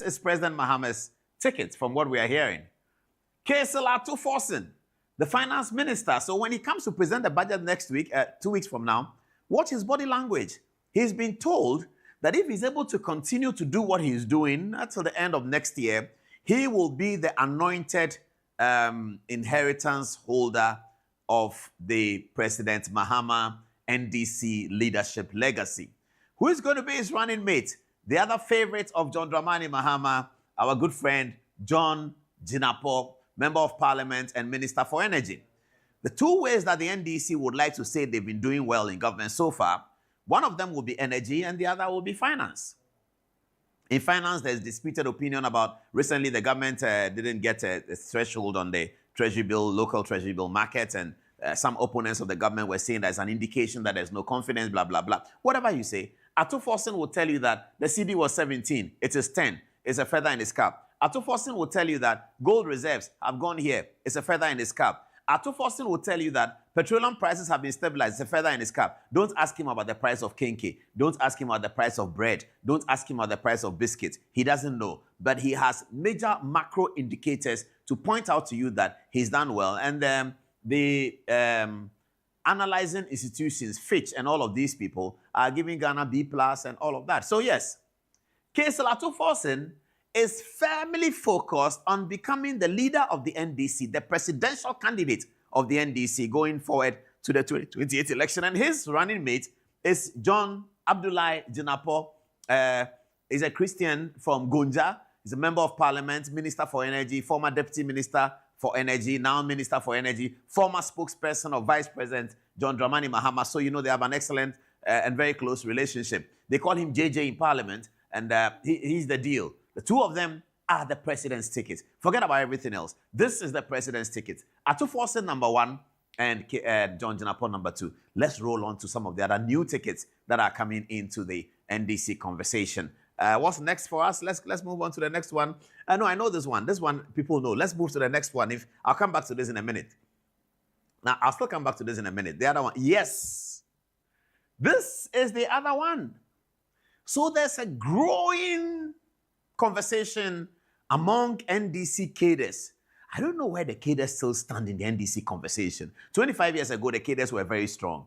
is President Mahama's ticket from what we are hearing. KSLR 2 the finance minister. So when he comes to present the budget next week, 2 weeks from now, watch his body language. He's been told that if he's able to continue to do what he's doing until the end of next year, he will be the anointed inheritance holder of the President Mahama NDC leadership legacy. Who is going to be his running mate? The other favorite of John Dramani Mahama, our good friend John Jinapor, Member of Parliament and Minister for Energy. The two ways that the NDC would like to say they've been doing well in government so far, one of them will be energy and the other will be finance. In finance, there's disputed opinion about recently the government didn't get a threshold on the treasury bill, local treasury bill market, and some opponents of the government were saying there's an indication that there's no confidence, blah, blah, blah. Whatever you say, Atu Forson will tell you that the CD was 17, it is 10, it's a feather in his cap. Atu Forson will tell you that gold reserves have gone here, it's a feather in his cap. Atu Forson will tell you that petroleum prices have been stabilized, it's a feather in his cap. Don't ask him about the price of kenke. Don't ask him about the price of bread. Don't ask him about the price of biscuits. He doesn't know. But he has major macro indicators to point out to you that he's done well. And the analyzing institutions, Fitch and all of these people, are giving Ghana B+ and all of that. So yes, Atu Forson is firmly focused on becoming the leader of the NDC, the presidential candidate of the NDC going forward to the 2028 election. And his running mate is John Abdullahi Jinapor. He's a Christian from Gonja. He's a member of parliament, minister for energy, former deputy minister for energy, now minister for energy, former spokesperson of Vice President John Dramani Mahama. So you know they have an excellent and very close relationship. They call him JJ in parliament, and he's the deal. The two of them are the president's ticket. Forget about everything else. This is the president's ticket. Atu Forson number 1 and John Jinapor number 2. Let's roll on to some of the other new tickets that are coming into the NDC conversation. What's next for us? Let's move on to the next one. No, I know this one. This one people know. Let's move to the next one. I'll come back to this in a minute. Now, I'll still come back to this in a minute. The other one. Yes. This is the other one. So there's a growing conversation among NDC cadres. I don't know where the cadres still stand in the NDC conversation. 25 years ago, the cadres were very strong.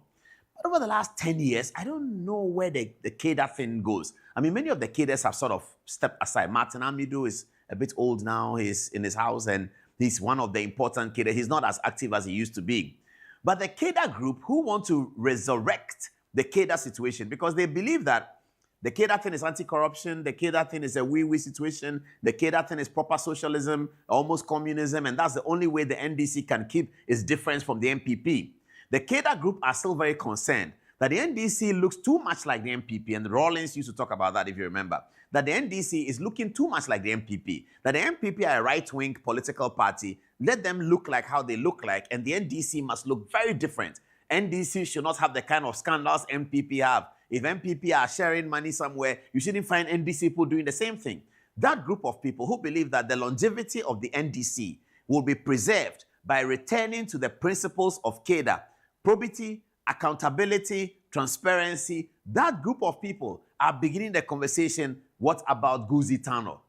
But over the last 10 years, I don't know where the cadre thing goes. I mean, many of the cadres have sort of stepped aside. Martin Amidu is a bit old now. He's in his house and he's one of the important cadres. He's not as active as he used to be. But the cadre group who want to resurrect the cadre situation because they believe that the cadre thing is anti-corruption, the cadre thing is a wee-wee situation, the cadre thing is proper socialism, almost communism, and that's the only way the NDC can keep its difference from the MPP. The cadre group are still very concerned that the NDC looks too much like the MPP, and Rawlings used to talk about that if you remember, that the NDC is looking too much like the MPP, that the MPP are a right-wing political party, let them look like how they look like, and the NDC must look very different. NDC should not have the kind of scandals MPP have. If MPP are sharing money somewhere, you shouldn't find NDC people doing the same thing. That group of people who believe that the longevity of the NDC will be preserved by returning to the principles of cadre, probity, accountability, transparency, that group of people are beginning the conversation, what about Guzi Tano?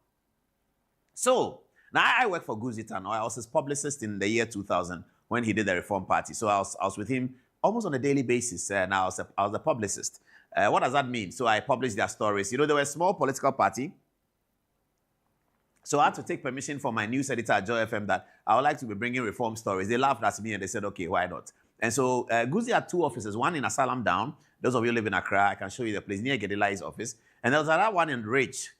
So, now I work for Guzi Tano. I was his publicist in the year 2000 when he did the Reform Party. So I was with him almost on a daily basis. Now I was a publicist. What does that mean? So I published their stories. You know, they were a small political party. So I had to take permission from my news editor at Joy FM that I would like to be bringing reform stories. They laughed at me and they said, okay, why not? And so Guzi had 2 offices, one in Asylum Down. Those of you who live in Accra, I can show you the place near Gedeli's office. And there was another one in Ridge,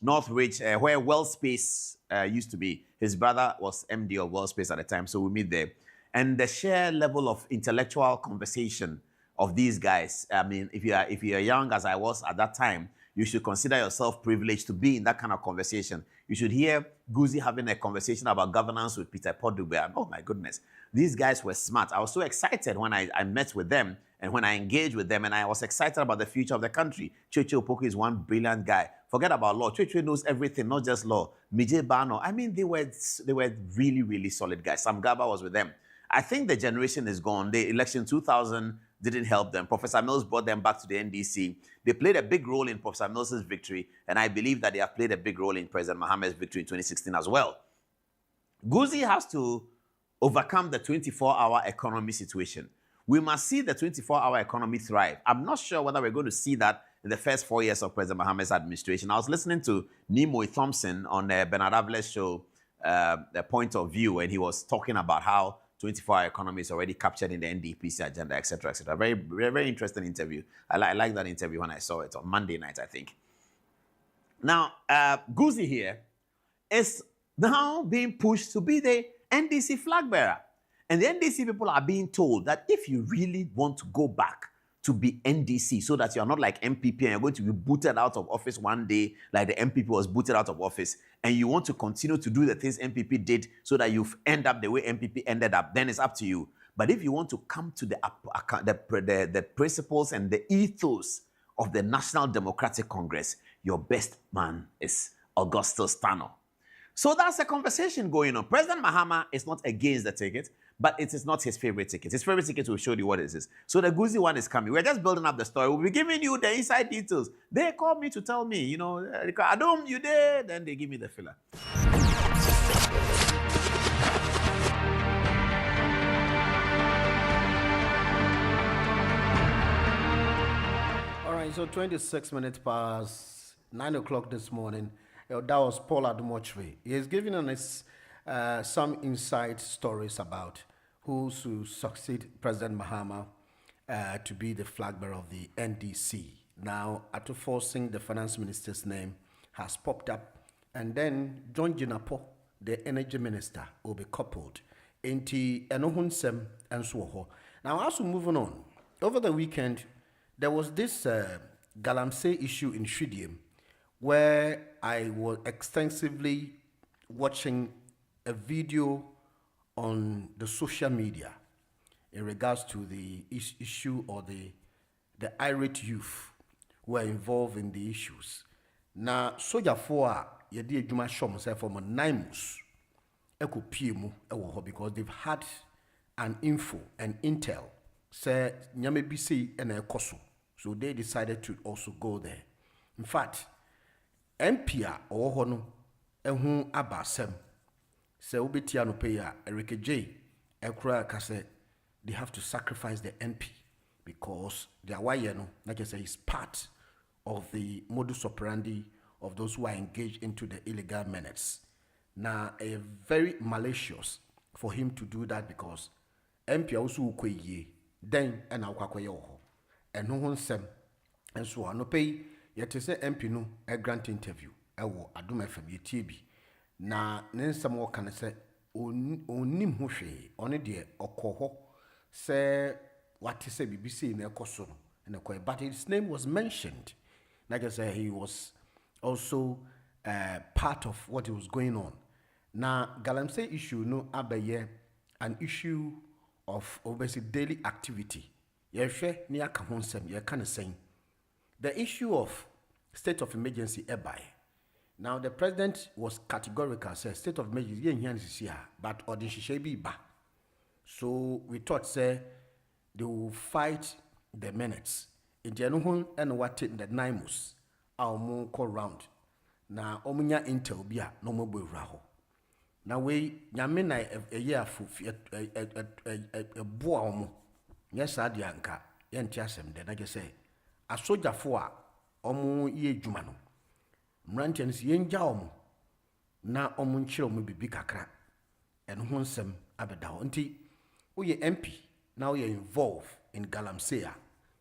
North Ridge, where WellSpace used to be. His brother was MD of WellSpace at the time, so we meet there. And the sheer level of intellectual conversation of these guys, I mean, if you're young as I was at that time, you should consider yourself privileged to be in that kind of conversation. You should hear Guzi having a conversation about governance with Peter Podube. And oh my goodness, these guys were smart. I was so excited when I met with them and when I engaged with them, and I was excited about the future of the country. Cheche Opoku is one brilliant guy. Forget about law. Cheche knows everything, not just law. Mijay Bano, I mean, they were really, really solid guys. Sam Gaba was with them. I think the generation is gone. The election 2000, didn't help them. Professor Mills brought them back to the NDC. They played a big role in Professor Mills' victory, and I believe that they have played a big role in President Mahama's victory in 2016 as well. Guzzi has to overcome the 24-hour economy situation. We must see the 24-hour economy thrive. I'm not sure whether we're going to see that in the first 4 years of President Mahama's administration. I was listening to Nimoy Thompson on Bernard Avle's show, The Point of View, and he was talking about how 24-hour economy is already captured in the NDPC agenda, etc., etc. Very, very, very interesting interview. I like that interview when I saw it on Monday night, I think. Now, Guzzi here is now being pushed to be the NDC flag bearer. And the NDC people are being told that if you really want to go back to be NDC so that you're not like MPP and you're going to be booted out of office one day like the MPP was booted out of office, and you want to continue to do the things MPP did so that you end up the way MPP ended up, then it's up to you. But if you want to come to the principles and the ethos of the National Democratic Congress, your best man is Augustus Tano. So that's a conversation going on. President Mahama is not against the ticket, but it is not his favorite ticket. His favorite ticket will show you what it is. So the Guzzi one is coming. We're just building up the story. We'll be giving you the inside details. They called me to tell me, Adam, you there? Then they give me the filler. All right, so 26 minutes past 9 o'clock this morning. That was Paul Adumochwe. He has given us some inside stories about who should succeed President Mahama to be the flag bearer of the NDC. Now, after forcing the finance minister's name has popped up, and then John Jinapo, the energy minister, will be coupled into Enohunsem and Swoho. Now, as we move on, over the weekend, there was this Galamsey issue in Shridium, where I was extensively watching a video on the social media in regards to the issue or the irate youth who are involved in the issues. Now, Soja 4, yedi ejuma shom say from 9 months, eko piemu ewo because they've had an info and intel say nyame bi sei na ekoso. So they decided to also go there. In fact, MPA or hono ehu abasem se obetia no pay ya Eric J ekura ka say they have to sacrifice the MP because their wire no like I say is part of the modus operandi of those who are engaged into the illegal menace. Now a very malicious for him to do that because MP also ukwe then and akwakoye ho eno ho nsem enso ano pay yet say MP no a grant interview ewo Adom FM yetie bi na ne nsem wo kan say onim ho hwe one de okoho say what say BBC na ekoso no but his name was mentioned. Like I said, he was also part of what was going on. Now, Galamsey issue no abaye an issue of obviously daily activity. Yehwe ni aka ho nsem ye kan saying the issue of state of emergency ebai. Now the president was categorical, said state of emergency yen here but or the be ba. So we thought say they will fight the minutes. In January and what in the 9 months our mo call round. Na omunya intel bia no mo raho. Na we nyame na a year fu a boa omo. Yes adi anka yenti asem de na je say a soldier fo a omo ye dwuma no. Mrantia nsi yenja omo na omo nkyere omo bibi kakra. Eno ho nsem abeda ho. Nti wo ye MP now you're involved in Galamsey.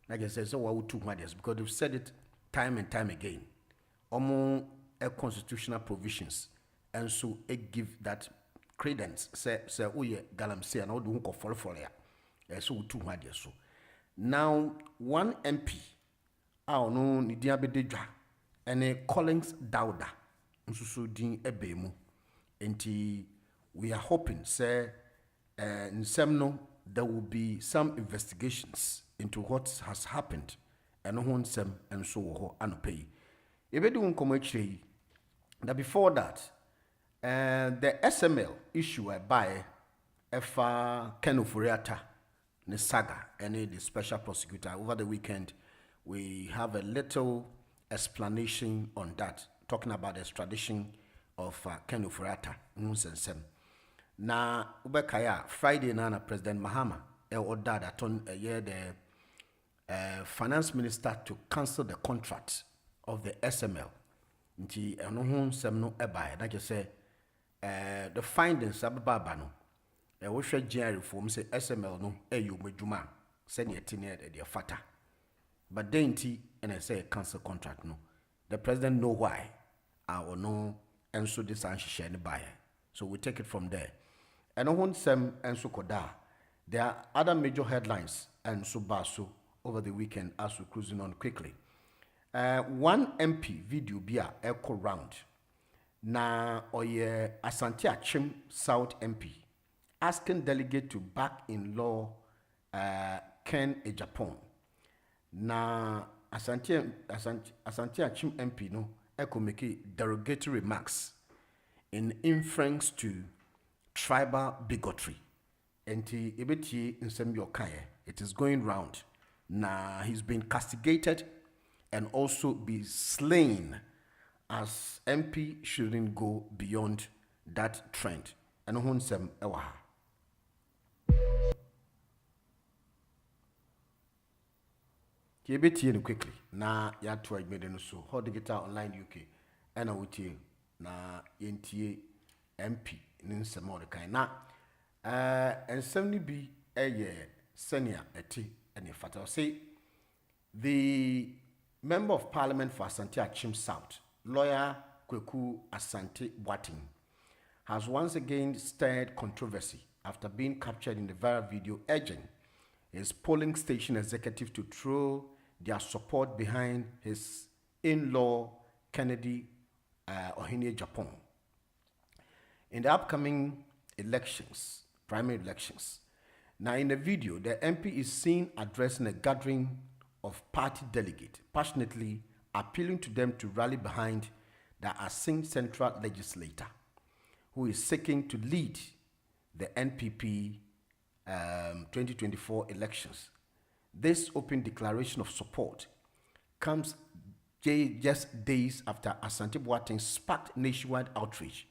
Like I said, so what we took matters because they've said it time and time again. Among constitutional provisions, and so it give that credence. Say, oh yeah, Galamsey and all the who follow for there. So we took matters so. Now one MP, I don't know, ni diabedeja, and Collins Dauda, so din ebemu. Enti we are hoping, say, in Semno there will be some investigations into what has happened and who some and so on pay. If we do come that before that, the SML issue by Efa Kenufuriata the saga, any the special prosecutor. Over the weekend, we have a little explanation on that, talking about the extradition of Ken Ofori-Atta. Na ubekaya Friday na President Mahama ordered that on the finance minister to cancel the contract of the SML. Nti eno ho nsem no eba na je say the findings ababa no wo hwe GR reform say SML no eyo madwuma se ne etine de fata, but then ti and I say cancel contract no. The president know why or no enso this and share ne buy, so we take it from there. Eno ho nsem enso koda. There are other major headlines and so baso over the weekend as we're cruising on quickly. One MP video bia echo round na oye Asante Achim South MP asking delegate to back in law Ken Ejapon. Na Asante Achim MP no echo make derogatory remarks in inference to tribal bigotry. Enti ebeti nsem yokaye, it is going round. Na he's been castigated and also be slain, as MP shouldn't go beyond that trend. And hunsem ewa. Kibeti quickly. Na ya to admit so. How digital online UK. And I would na yentie MP ninsem all the kind. Na and 70 be a year senior eti and if I say the Member of Parliament for Asante Achim South, lawyer Kweku Asante Boating, has once again stirred controversy after being captured in the viral video urging his polling station executive to throw their support behind his in-law Kennedy Ohene Japan. In the upcoming elections, primary elections, now in the video, the MP is seen addressing a gathering of party delegates, passionately appealing to them to rally behind the Assin Central legislator, who is seeking to lead the NPP 2024 elections. This open declaration of support comes just days after Asante Boating sparked nationwide outrage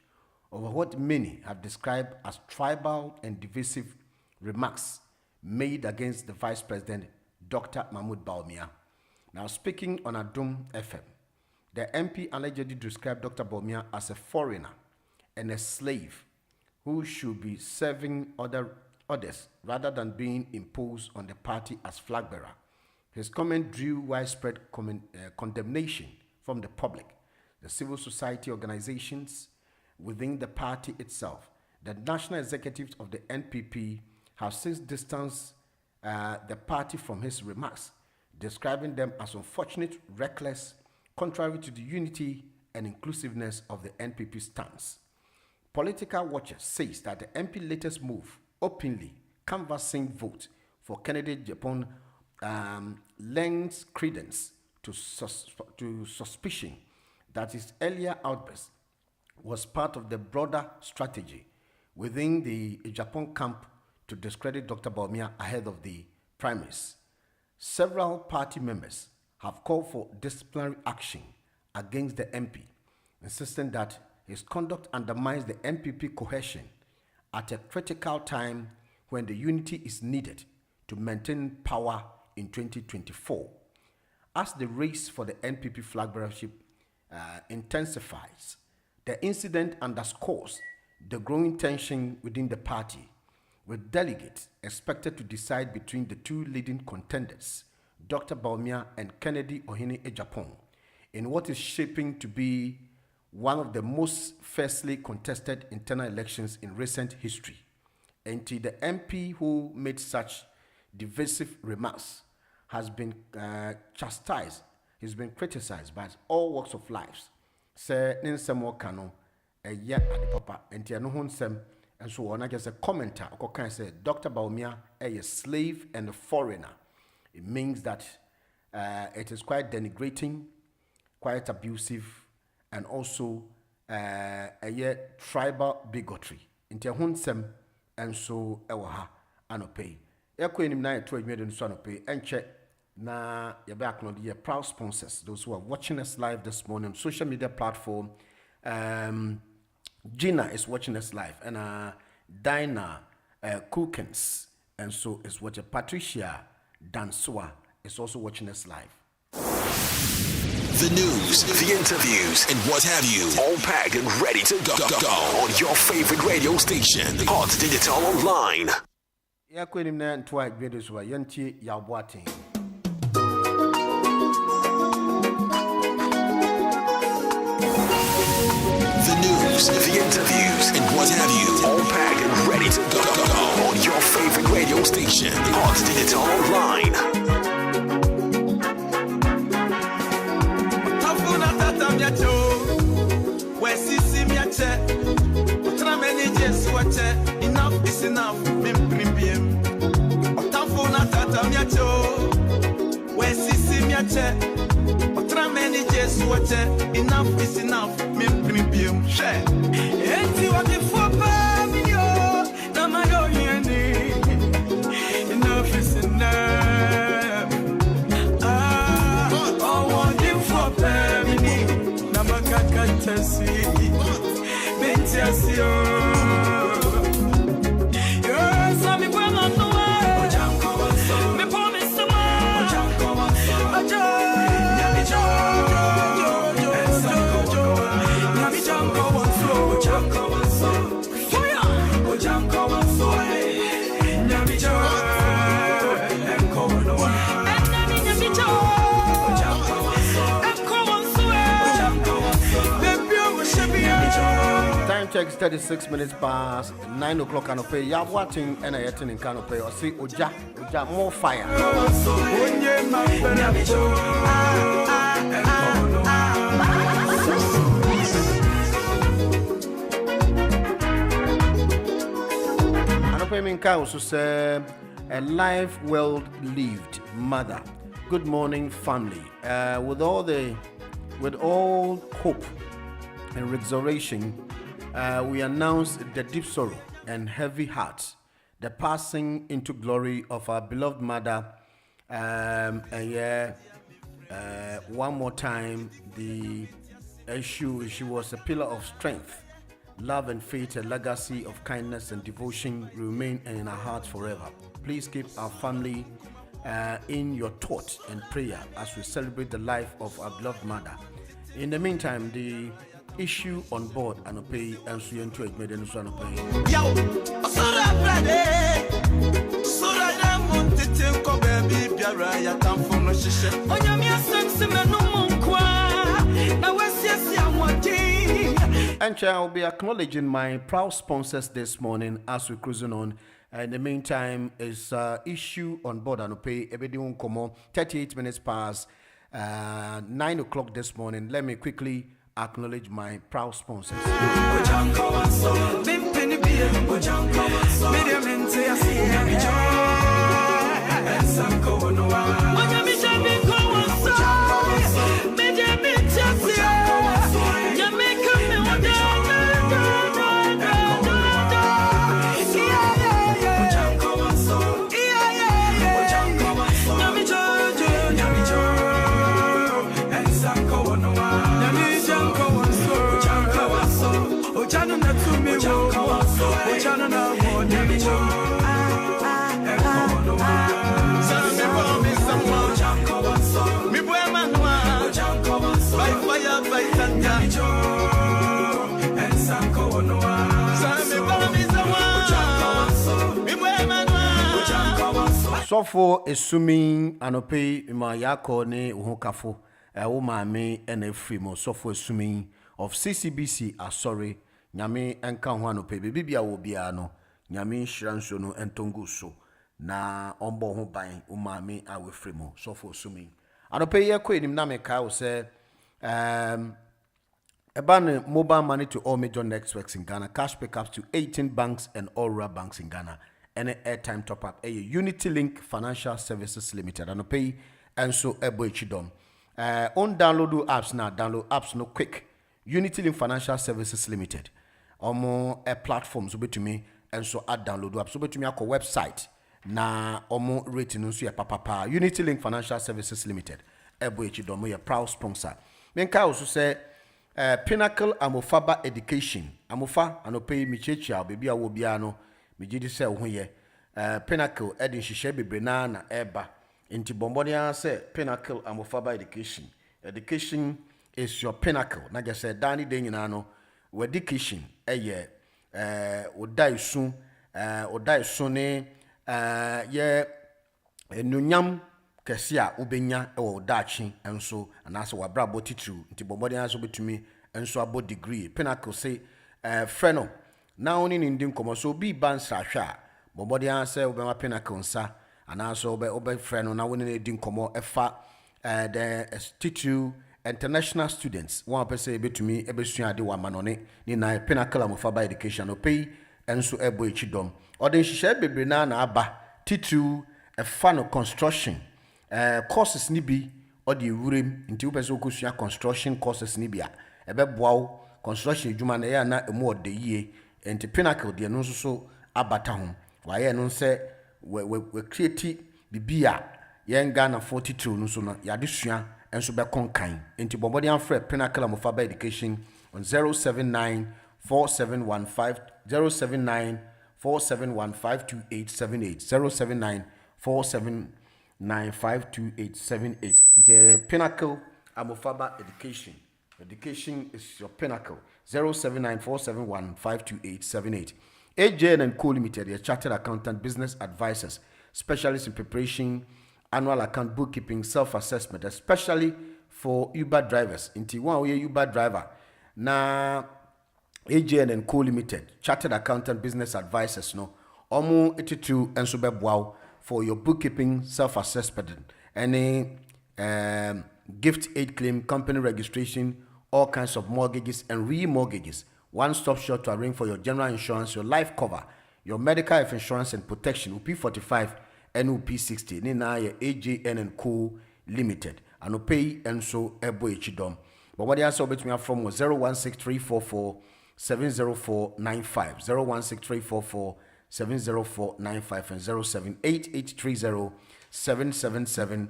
over what many have described as tribal and divisive remarks made against the Vice President Dr. Mahmoud Bawumia. Now speaking on Adum FM, the MP allegedly described Dr. Bawumia as a foreigner and a slave who should be serving others rather than being imposed on the party as flag bearer. His comment drew widespread condemnation from the public, the civil society organizations within the party itself. The national executives of the NPP have since distanced the party from his remarks, describing them as unfortunate, reckless, contrary to the unity and inclusiveness of the NPP stance. Political Watcher says that the MP latest move, openly canvassing vote for Kennedy Japan, lends credence to suspicion that his earlier outburst was part of the broader strategy within the Japan camp to discredit Dr. Bawumia ahead of the primaries. Several party members have called for disciplinary action against the MP, insisting that his conduct undermines the NPP cohesion at a critical time when the unity is needed to maintain power in 2024. As the race for the NPP flag bearership intensifies, the incident underscores the growing tension within the party, with delegates expected to decide between the two leading contenders, Dr. Bawumia and Kennedy Ohene Ejapon, in what is shaping to be one of the most fiercely contested internal elections in recent history. And the MP who made such divisive remarks has been chastised, he's been criticized by all walks of life. Say, Ninsemo Kano, a year at the papa, and Tiano and so on. I guess a commenter, okay, say Dr. Bawumia a slave and a foreigner. It means that it is quite denigrating, quite abusive, and also a tribal bigotry. Into Hunsem and so ewaha anopay. Equanim na to admit in son of pay and check na your back no the proud sponsors, those who are watching us live this morning, social media platform. Gina is watching us live, and Dinah Cookins, and so is watching Patricia Dansua is also watching us live. The news, the interviews, and what have you, all packed and ready to go on your favorite radio station, Hot Digital Online. Yeah, Queen na ntwa videos wa yanti ya boating. The news, the interviews, and what have you, all packed and ready to go on your favorite radio station, Hot Digital Online. Enough is enough, enough is enough, share. Enough is enough. I want you for family. Namakakantasi. Bentiasio. Checks 36 minutes past 9 o'clock canopy. You are watching and I in canopy or see Oja more fire. Canopy Minka also say a life well lived mother. Good morning, family. With all hope and resurrection. We announce the deep sorrow and heavy heart, the passing into glory of our beloved mother. One more time, the issue, she was a pillar of strength, love and faith, a legacy of kindness and devotion remain in our hearts forever. Please keep our family in your thoughts and prayer as we celebrate the life of our beloved mother. In the meantime, the issue on board and pay and so into it made and so on pay. Yo, and I will be acknowledging my proud sponsors this morning as we're cruising on. In the meantime, is issue on board and pay everything come on 38 minutes past 9 o'clock this morning. Let me quickly acknowledge my proud sponsors. So for assuming anope ma yako ne uhokafo uma me ene free so for assuming of CCBC sorry nyame enka ho anope bibia wo bia no nyame hyiranso no entongu so na ombo ho ban uma me awe free mo so for assuming anope ye ko enim na me ka wo say Ebane mobile money to all major networks in Ghana, cash pickups to 18 banks and all rural banks in Ghana. Any airtime top up, Unity Link Financial Services Limited. And pay and so chidom. On download apps now, download apps no quick. Unity Link Financial Services Limited. Or more platforms over to me and so add download apps over to me our website. na omo rate no nso yɛ papapa. Unity Link Financial Services Limited ebo echi dom yɛ proud sponsor. Menka also say Pinnacle Amofaba Education. Amofa anope michechia baby a wo bia no megidi sɛ wo ho yɛ. Pinnacle edin hyehyɛ bebre na eba. Nti bombodia say Pinnacle Amofaba Education. Education is your pinnacle. Na just say Danny de nyina no education eye odai su ne ye enunyam kese a ubenya e wo dachi enso anase wabra botitu nti bombodin aso betumi enso abo degree. Pinnacle say freno na oni ni ndi nkomo so bi bansa hwa bombodin say obema Pinnacle nsa anase obe freno na woni ni ndi nkomo efa the institute international students one person betumi ebesua de wa manone ni na Pinnacle Amofaba Education no pay enso ebo echidom odin hyehyɛ bebre na aba titu efa no construction courses ni bi odi ewurem nti wo person okosua construction courses ni bi a ebeboa construction adwuma na ya na emu ode yie nti Pinnacle de no so abata ho wa ye no se we create bibia yen Ghana 42 no so no ya de sua enso be konkan nti bombodi amfre Pinnacle Amofaba Education on 079 4715 079 471-52878 079 479-52878. The Pinnacle Amofaba Education. Education is your pinnacle. 079-471-52878. AJN and Co Limited, your chartered accountant, business advisors, specialists in preparation, annual account bookkeeping, self-assessment, especially for Uber drivers. Into one way Uber driver. Now AJN and Co Limited, chartered accountant, business advisors, no, omo 82 and subebwao for your bookkeeping, self-assessment, any gift aid claim, company registration, all kinds of mortgages and remortgages. One-stop shop to arrange for your general insurance, your life cover, your medical health insurance and protection, UP45 and UP60. Nina AJN and Co Limited. And pay and so ebo echidom. But what they are so between from was 016344 70495 016344 70495 and 078 777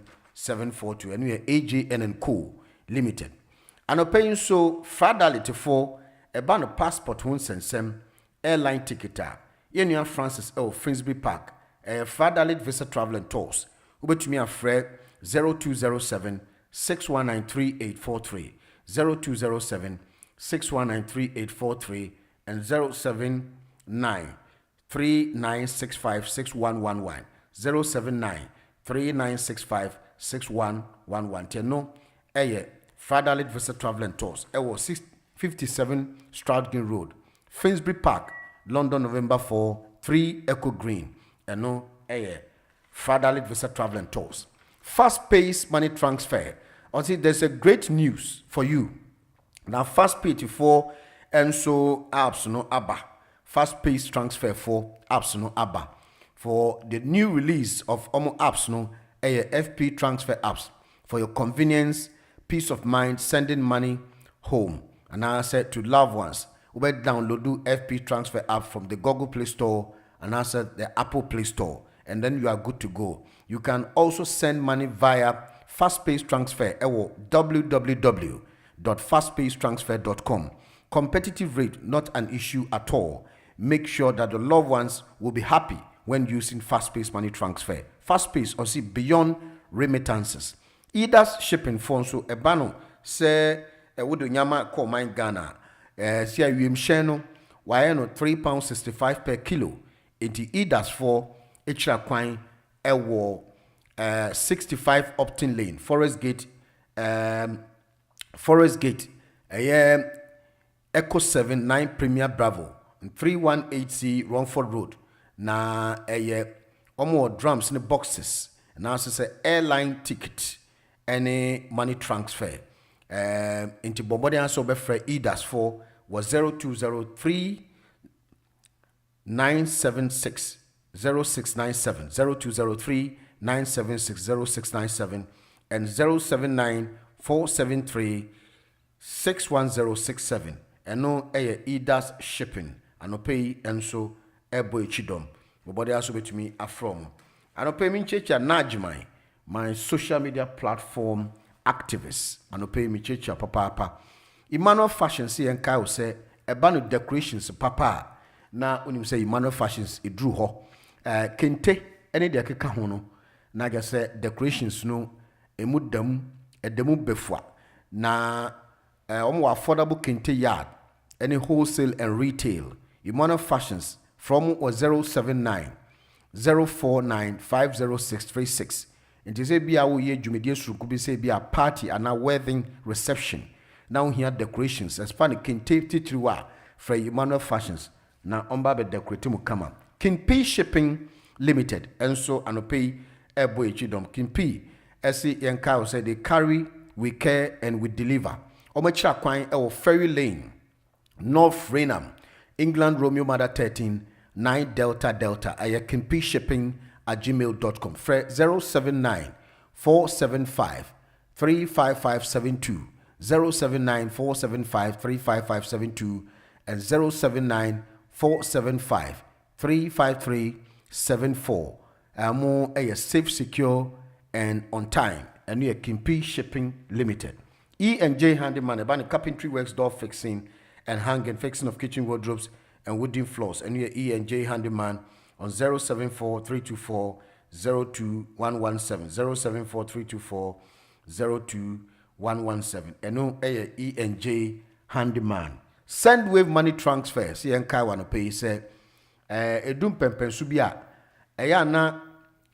and we are AJN and Co Limited. And paying so fradality for a ban of passport one sensem airline ticketer. Yenya Francis L. Finsbury Park, a fradalit visa travel and tours. Uber to me a fred 0207 6193843 0207 6193843 and 079 3965 6111 079 3965 6111. Teno eye Fradalit Visa Travel and Tours. Ewo 57 Stroudgate Road, Finsbury Park, London, November 4, 3 Echo Green. Eno eye Fradalit Visa Travel and Tours. Fast-paced money transfer. Also, there's a great news for you. Now, fast-paced for and so apps no ABBA. Fast-paced transfer for apps no ABBA. For the new release of Omo apps no FP transfer apps for your convenience, peace of mind, sending money home. And I said to loved ones, we will download the FP transfer app from the Google Play Store and I said the Apple Play Store. And then you are good to go. You can also send money via fast-paced transfer at www.fastpacedtransfer.com. Competitive rate, not an issue at all. Make sure that the loved ones will be happy when using fast-paced money transfer. Fast-paced or see beyond remittances. Either shipping phone so ebano say would nyama call mine Ghana. See you sheno why no £3.65 per kilo. Into either for extra coin ewo 65 Upton Lane, Forest Gate, Echo 7 9 Premier Bravo, 318C Romford Road. Na omo drums in the boxes. Now say airline ticket, any money transfer. Into Bombodian Sober Fred EDAS for was 0203 976 0697 0203 976 0697 and 079 473 61067 and no EDAS shipping and no pay and so ebo chidom body also bet me from. I don't pay me checha Najmai, my social media platform activist. I don't pay me checha papa. Emmanuel Fashion see and Kyle say a band of decorations papa. Na unim say Emmanuel Fashions it drew ho. Kente any de keka hono. Na just say decorations no emudam edemu befwa. Na omo affordable kente yard. Any wholesale and retail. Emmanuel Fashions from 079 049 50636. And to say be a way jumedie could be say be a party and a wedding reception. Now here decorations as fun can take titruwa for Emmanuel Fashions. Now omba be decorate mu kama. Kin P Shipping Limited and so pay a boy chidom. Kin P SC Yankao said they carry, we care and we deliver. Omacha kwine Ferry Lane, North Rainham, England Romeo Mother 13 9 Delta Delta. Kin P Shipping at gmail.com. 079 475 35572 079 475 35572 and 079 475 35374. More a safe, secure, and on time. And we are Kimpi Shipping Limited. E&J Handyman, about carpentry works, door fixing and hanging, fixing of kitchen wardrobes and wooden floors. And we are E&J Handyman on 074 324 02117 074 324 02117. And no E&J Handyman. Sendwave money transfer. See and Kai wanna pay say edum pempen subia. Eya na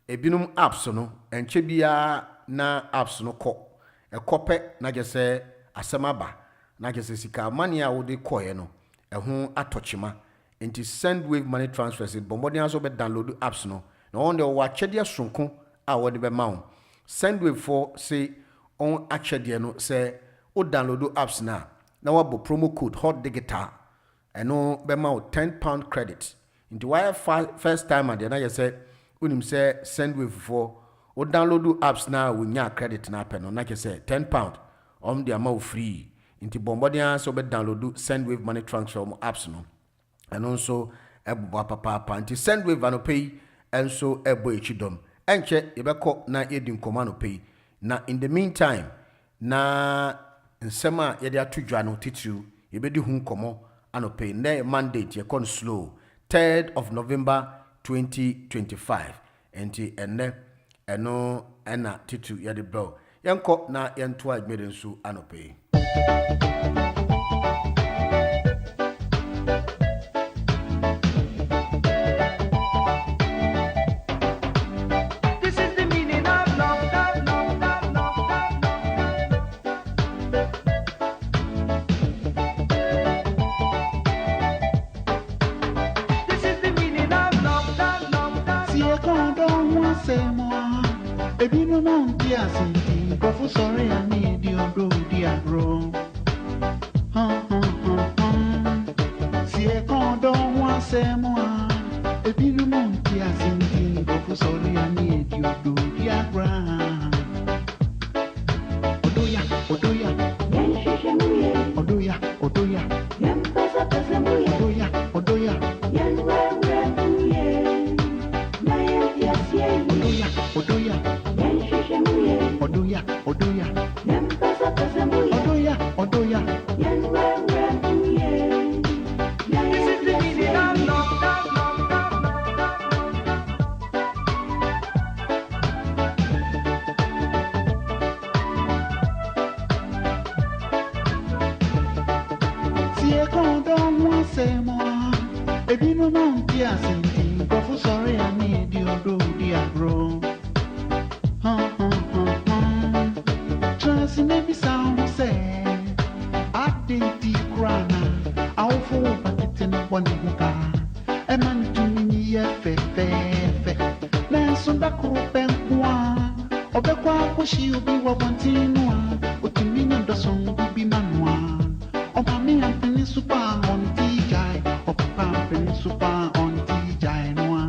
ebinum apps no enche bia na apps no ko. Ekope na je say asemaba na je say sika money a wo de koye no eho atochima. Enti Sendwave money transfer say bombodi aso be download apps no. Na on de wa chede sonko a wo de be ma wo. Sendwave for say on achede no say o download apps na. Now we promo code hot digital and no be ma £10 credit. Into why first time and then I said unim say Sendwave for o download apps now we nya credit na pen on like say £10 the amount free. Into bombardier so be download Sendwave money transfer apps no. And also ebu papa into Sendwave and pay and so ebo echidom. Enche ebeko na edin command pay. Na in the meantime na nsema yede atudwa no titru yebedi hu nkomo anope na mandate ye kon slow 3rd of November 2025 enti enne eno ena titru yede bro yenko na yento admede nsu anope. Sorry, I need your road, dear bro. See a condom once more. If you don't hear singing, go sorry, I need your road, dear ground. Odoya, Odoya, Odoya, Odoya, Odoya, Odoya, Odoya, Odoya, Odoya, Odoya, Odoya. This is the meaning of love. Si e condom once more, e bi no man dia senti, go for sorry I need your do dear bro. Trust me sound say I did the grana I'll fall but it's in one hookah a man to me fe Nanso da kropen kwa obekwa koshi obi wa wantinwa otimi ndo song bi manwa o mami ampini super on DJ o papa ampini super on DJ noa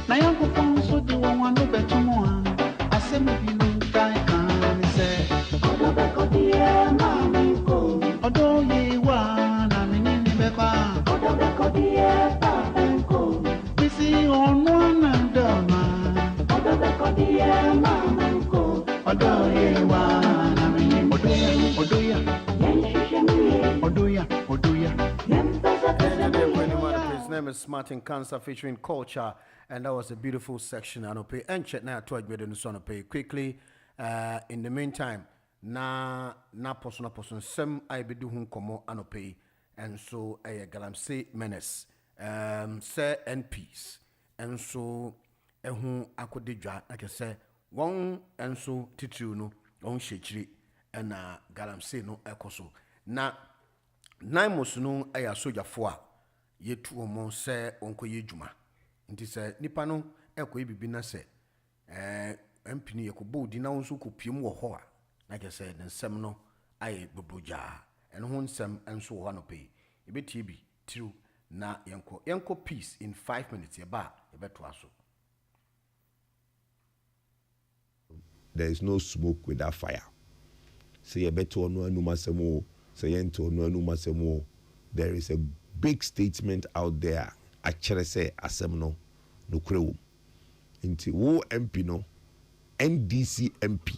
na yanko fon so di won no betumo asem bi no kai kan say odo be ko di e mami ko odo ye wa na mi ni be kwa odo be ko di e papa His name is Martin Cancer featuring Culture, and that was a beautiful section. And I'll pay and check now to admit in the son pay quickly. In the meantime, na person some I be doing komo anope, and so a galamsey menace, say and peace, and so who I could didra like I say one and so titu no on shechiri and galamsey no ekoso na nine mosuno aya soja foa ye tu omo se onko ye djuma nti se nipa no ekọ ebibi na se mpini ye ko bodi na wonso ko piem wo ho a like I said nsem no aye boboja eno ho nsem enso ho no pe ebeti bi tiru na yenko peace in 5 minutes ye ba ye beto aso. There is no smoke without fire. Say you beto no anu masemo, say yento no anu masemo. There is a big statement out there. Actually say asem no kure nti wo MP no NDC MP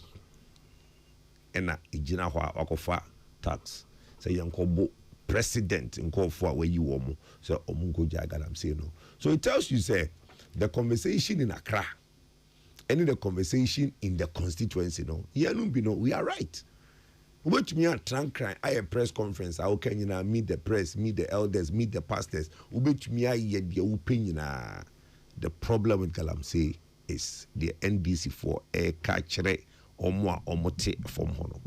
ena igina ho akofa tax say yankobo president nkofo a wayi wo mo so omunko jagalam say no. So it tells you say the conversation in Accra and the conversation in the constituency no we are right. Which me a trunk cry, I press conference. How can you now meet the press, meet the elders, meet the pastors? Which me I yet the opinion. The problem with Galamsey is the NDC for a catchere or more or mote from hono.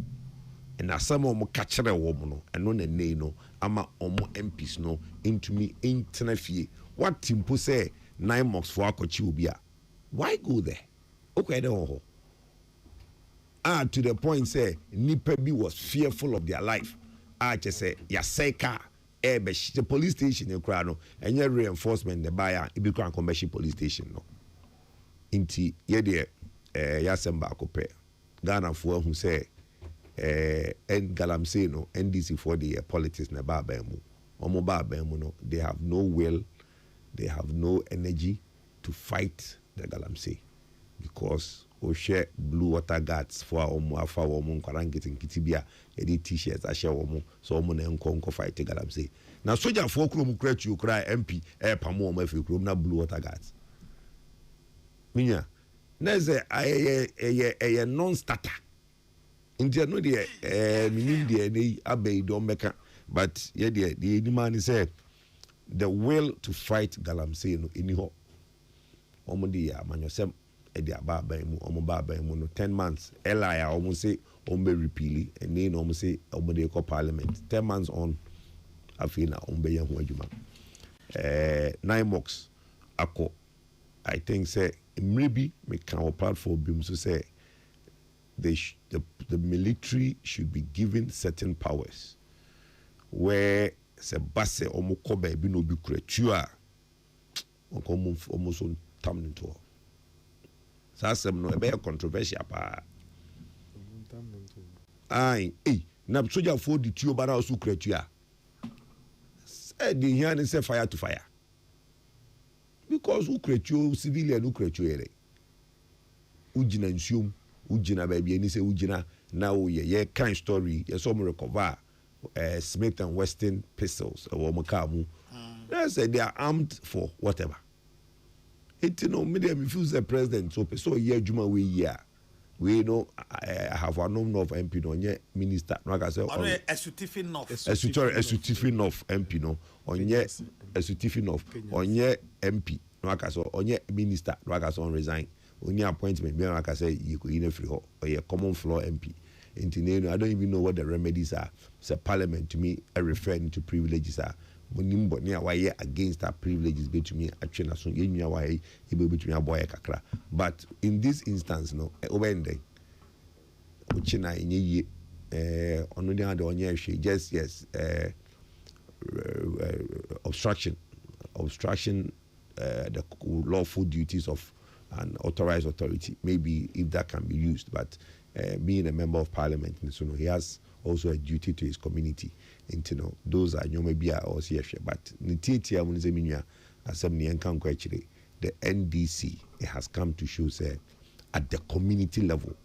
And as some more catchere woman and non a no, ama omo MPs no into me internafie. What Timpo say 9 months for Akochubia? Why go there? Okay, I don't know. To the point say Nipebi was fearful of their life. Just say Yaseka the police station in Krano and your reinforcement the buyer it be commercial police station no. Inti ye Yasemba kope Ghana for who say and Galamsey no NDC for the politics na babemu. Omo babemu no they have no will, they have no energy to fight the Galamsey because o share blue water guards for omo afa omo nkwaranget nkitibia e di t-shirts a share omo so omo na nko fight Galamsey na soldier for krom krat you cry MP pamo omo afi krom na blue water guards minya na ze a non starter india no de minim de nei abey do meka but ye de the man say the will to fight Galamsey no eni ho omo de ya manyosem edi ababa mu omo baba mu no 10 months elia omo say omo repeal and then omo say omo dey call parliament 10 months on afina omo be yan ho adwuma 9 months ako I think say maybe me can platform bim so say the military should be given certain powers where se basse omo ko ba bi no bi kuratua omo so tam into Sasem no be controversial pa. Ai, na soja for the tio bara osu kretua. Say the here say fire to fire. Because who kretuo civilian who kretuo ere. Ujina nsuom, ujina baby ani say ujina na wo ye kind story, ye so mo recover Smith and Western pistols or mokamu. They say they are armed for whatever. It no medium refuse the president so year juma we know I have a number of MP no nye minister no I say a certificate of MP no onye a certificate of onye MP no I say onye minister no I say on resign onye appointment me I say you go in free ho or a common floor MP I don't even know what the remedies are. Say parliament to me referring to privileges are monimbo ne why against our privileges be to me actually so yenua why e be to me aboy kakra but in this instance no obende uchina enye onu dey ade onye hwe just yes obstruction the lawful duties of an authorized authority maybe if that can be used but being a member of parliament so no, he has also a duty to his community. Those are maybe also but the NDC it has come to show say at the community level,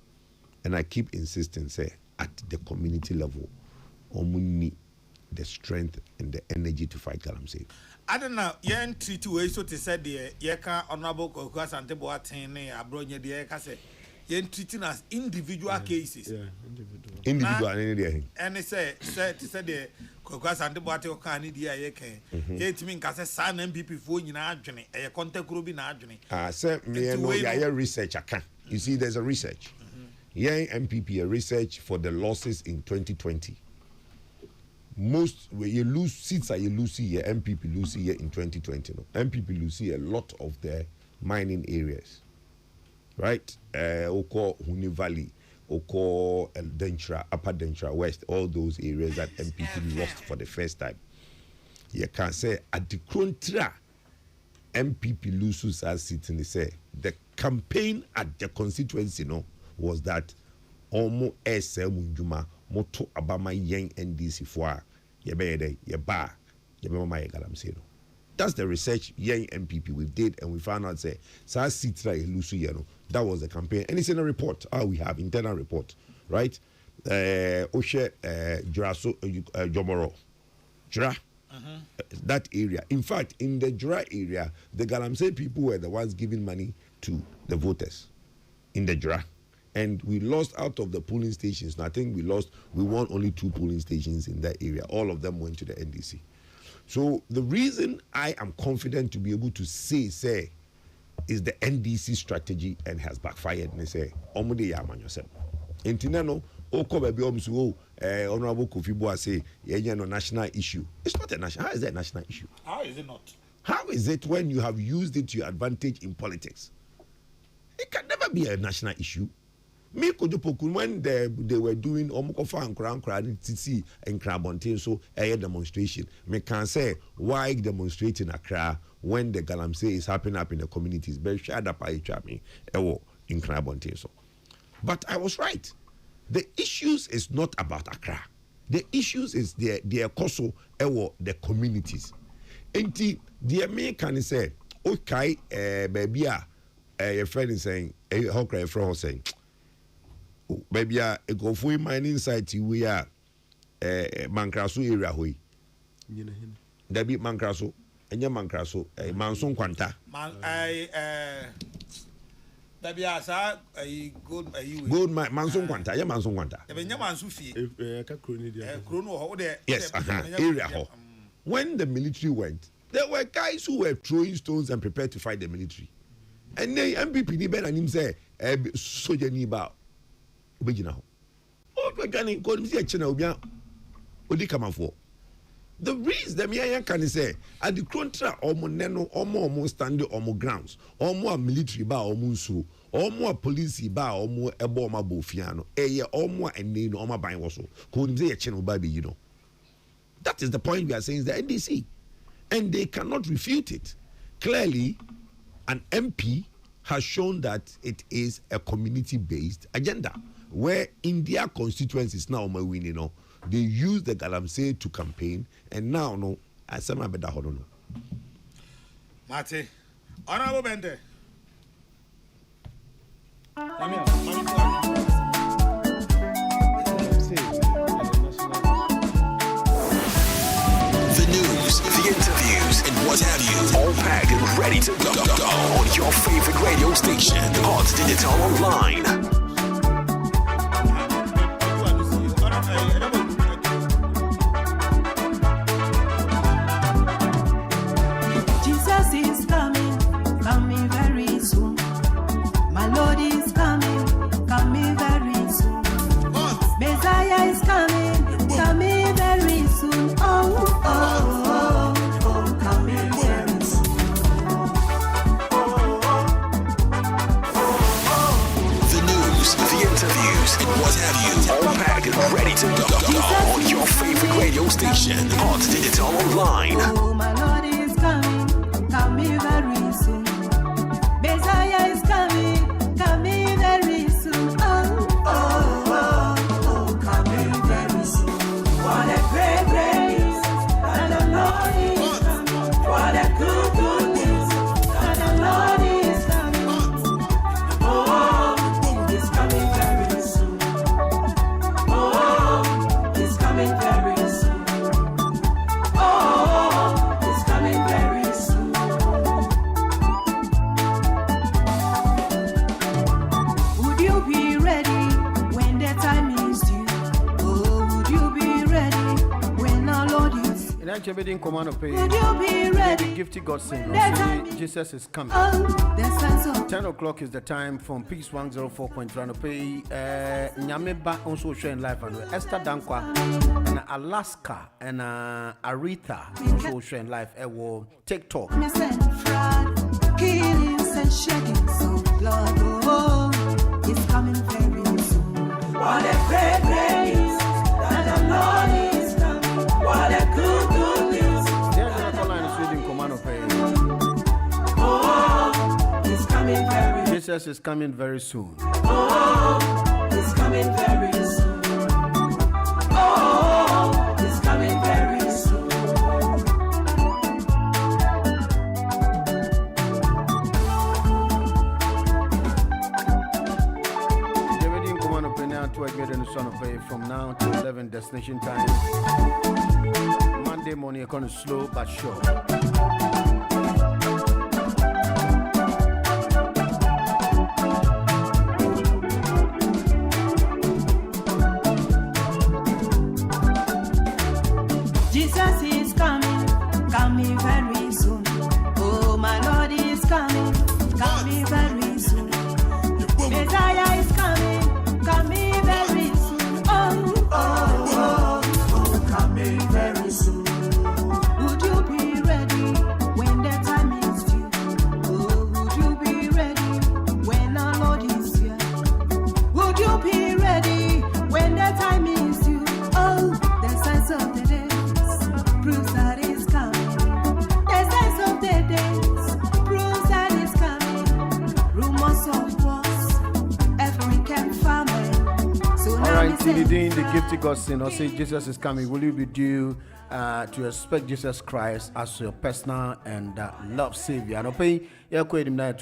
and I keep insisting say at the community level, omuni the strength and the energy to fight galamsey. I don't know. You treat way so to say the Yeka honorable Kokas and Teboatene, Abronia, the Eka say, you treating as individual cases. Yeah, Individual, and they said the Kokas and Teboateo can need the Ayeke. Yet mean Cassa San MPP for in Arjuni, a contact group in Arjuni. Sir, me and no research. I can. You see, there's a research. Yeah, MPP, a research for the losses in 2020. Most where you lose seats are you lose here, MPP lose here in 2020. No? MPP lose here a lot of their mining areas, right? Oko Huni Valley, Oko Dentra, Upper Dentra West, all those areas that MPP lost for the first time. You can say at the contra, MPP loses as sitting. They say the campaign at the constituency, was that Omo SM Munjuma. Moto abama yen NDC for yebede yeba yebema galamsey. That's the research yen MPP we did, and we found out say sa sitra elusu yeno. That was the campaign, and it's in a report. We have internal report, right? Oshe Juraso Jomoro Jura. That area. In fact, in the Jura area, the galamsey people were the ones giving money to the voters in the Jura. And we lost out of the polling stations. And I think we won only 2 polling stations in that area. All of them went to the NDC. So the reason I am confident to be able to say, is the NDC strategy and has backfired. And they say, Omude yaman yourself. Intinano, Oko baby omsu, Honorable Kofi Boa say, no national issue. It's not a national. How is that a national issue? How is it not? How is it when you have used it to your advantage in politics? It can never be a national issue. Me Kujupokun, when they were doing Omokofa and Crown TC and Crabontin, so a demonstration. Me can say why demonstrating Accra when the galamsey is happening up in the communities. Very shada pa ichami in Crabontin. So, but I was right. The issues is not about Accra. The issues is their koso the communities. Enti the me can say okay, baby, your friend is saying, how can your friend saying? Baby, a go for mining site we are Mankraso area hoy. Dabi Mankraso, enya Mankraso, Manson Quanta. Dabi asa good Manson Quanta, Manson Quanta. Yes, area ho. When the military went, there were guys who were throwing stones and prepared to fight the military. And then MPP ni ben and him say soldier ni ba. The reason the Mia can say at the contra almost standing almost grounds, almost military bar almost almost police bar almost a bomber bofiano, almost and name almost buying also. Couldn't say a channel baby, That is the point we are saying is the NDC, and they cannot refute it. Clearly, an MP has shown that it is a community-based agenda. Where in their constituencies now, they use the galamsey to campaign, and now, I say my better hold on. Mate, Honorable Bente. The news, the interviews, and what have you, all packed and ready to go on your favorite radio station, Hot Digital Online. Ready to go on your favorite radio station, Hot Digital Online. Oh, my Lord is coming very soon. Messiah is coming very soon. Oh, coming very soon. What a great grace, and the Lord is coming. What a good news, and the Lord is coming. Oh, he's coming very soon. Coming very soon. In Anchebedin Command of Pay, Would you be ready? Gifty God sing. Jesus is coming. The sense of 10 o'clock is the time from Peace 104.1 Pay. Nyameba also showing live and Esther Dankwa and Alaska and Aretha also showing live. TikTok. killings and sheddings of blood. Oh, it's coming very soon. What a great news that the Lord is coming. What a good news. There's another line is reading command of prayer. Oh, it's coming very soon. Jesus is coming very soon. Oh, it's coming very soon. Oh, it's coming very soon. From now to 11 destination time. Monday morning, you're going to slow but sure. Jesus is coming, coming very soon. Oh, my Lord is coming, coming very soon. Messiah is coming, coming very soon. Oh, coming very soon. Would you be ready when the time is due? Oh, would you be ready when our Lord is here? Would you be ready when the time is due? Oh, the signs of the days proves that it's coming. The signs of the days proves that it's coming. Rumors of wars, African famine. So All right, Dean, the gifted God sin, or say Jesus is coming. Will you be due to expect Jesus Christ as your personal and love savior? And okay, Emmanuel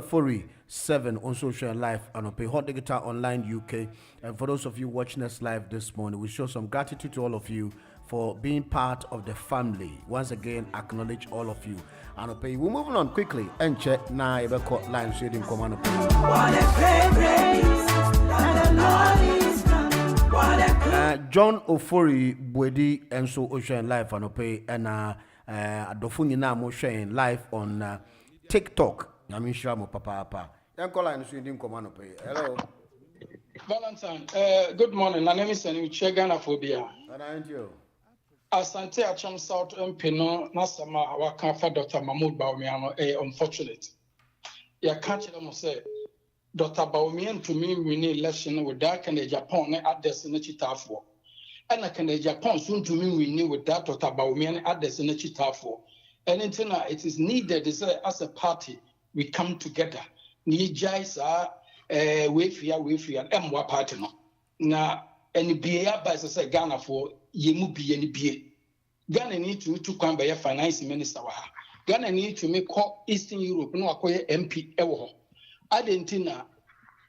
Ofori 7 on social life and okay, Hot Digital Online UK. And for those of you watching us live this morning, we show some gratitude to all of you for being part of the family. Once again, acknowledge all of you. And okay, we're moving on quickly and check now. Ever caught line shading command. what a great grace that the Lord is coming. What a good John Ofori Bwedi and so Ocean Life and Opay and Adofuni na mo sharing live on TikTok. I'm sure mo papa. Then call line shading command Opay. Hello. Valentine, good morning. My name is Ghana Phobia. And I ain't you. Asante Acham South Mpino Nasama Wakafa Dr. Mahmoud Baumiano unfortunate. Ya catch them say Dr. Baumian to me we need election with that and the Japan at the Senate for. And I can the Japan soon to me we need with that Dr. Baumian at the Senate for. And it is needed as a party we come together. Ni jais are we fear and Mwa party no. Na any BA by say Ghana for yemu be any BA. Ghana need to come by a finance minister. Ghana need to make Eastern Europe no acquire MP ewo. Argentina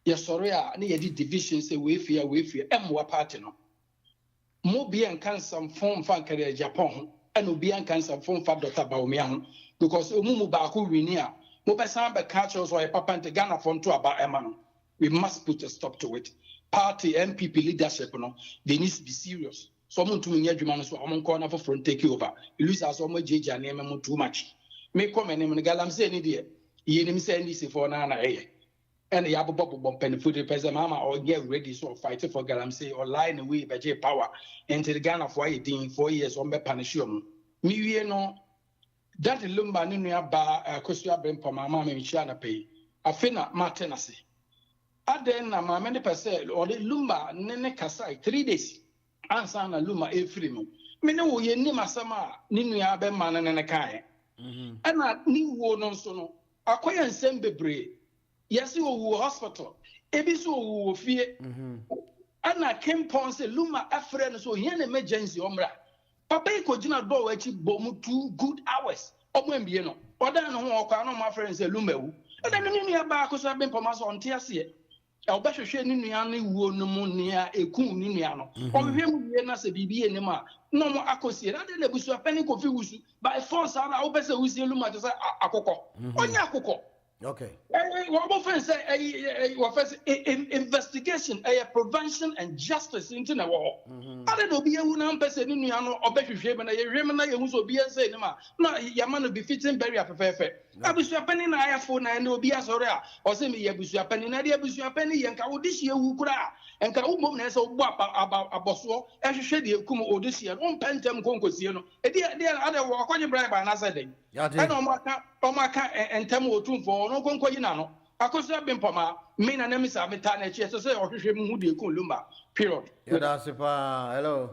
yesoria na yedi division say we fear Mwa party no. Mo be and can some form fan career Japan and obi and can some form for Dr. Baumian because omumu ba ko winia. Mo person be catch us or a papa to Ghana for to about emano. We must put a stop to it. Party MPP leadership no they need to be serious. Someone to me adwuma no so amon corner for front take over. Lose as omo jeja na em too much. Me come name no galam say ni de. Ye nim say ni se for na eh. And ya bobo pen food person mama or get ready so fight for galam say or line away be power into the Ghana for 4 years on be punish you. Me wie no that lumba ni nua ba akosua brempo mama me nchia na pay. Afina matenase. Aden na mama ne pese or the lumba nene kasai 3 days. Ansa na luma efiri mu me ne wo ye ni masama ni nua be ma ne kan ana ni wo no so no akoya nsem bebre yesi wo hospital ebi so wo fie ana kempon se luma afre no so here na emergency omra papa iko gina do wa chi bo mu 2 good hours omo mbie no oda no ho okwa no ma friend se luma wu oda no ni nua ba akoso be mpoma so onte ase obehwehwe ni nua ne wuo no mu nea ekun ni nua no obehwe mu wie na se bibie ne ma no mo akosie na de na busu apani kofi wusu by force ana obese wusi luma to say akokọ onya akokọ Okay. What often say investigation, prevention and justice into the war. I don't know, be a woman person in Yano or Becky Shaman, a Remana, who's be a cinema. No, Yaman be fitting very up a I was your penny, I have phone, and no be as or send me a bush, your penny, Nadia bush, your penny, and Kaudishia who cry, and Kaumon has a wap about a bosso, as you said, you come Odyssia, one pentam concosino, a dear other walk on your bribe another day. I don't want and Tamo to for no concoinano. I could have been Pama, main and enemies of Metana, to say, or Moody Kulumba, period. Hello.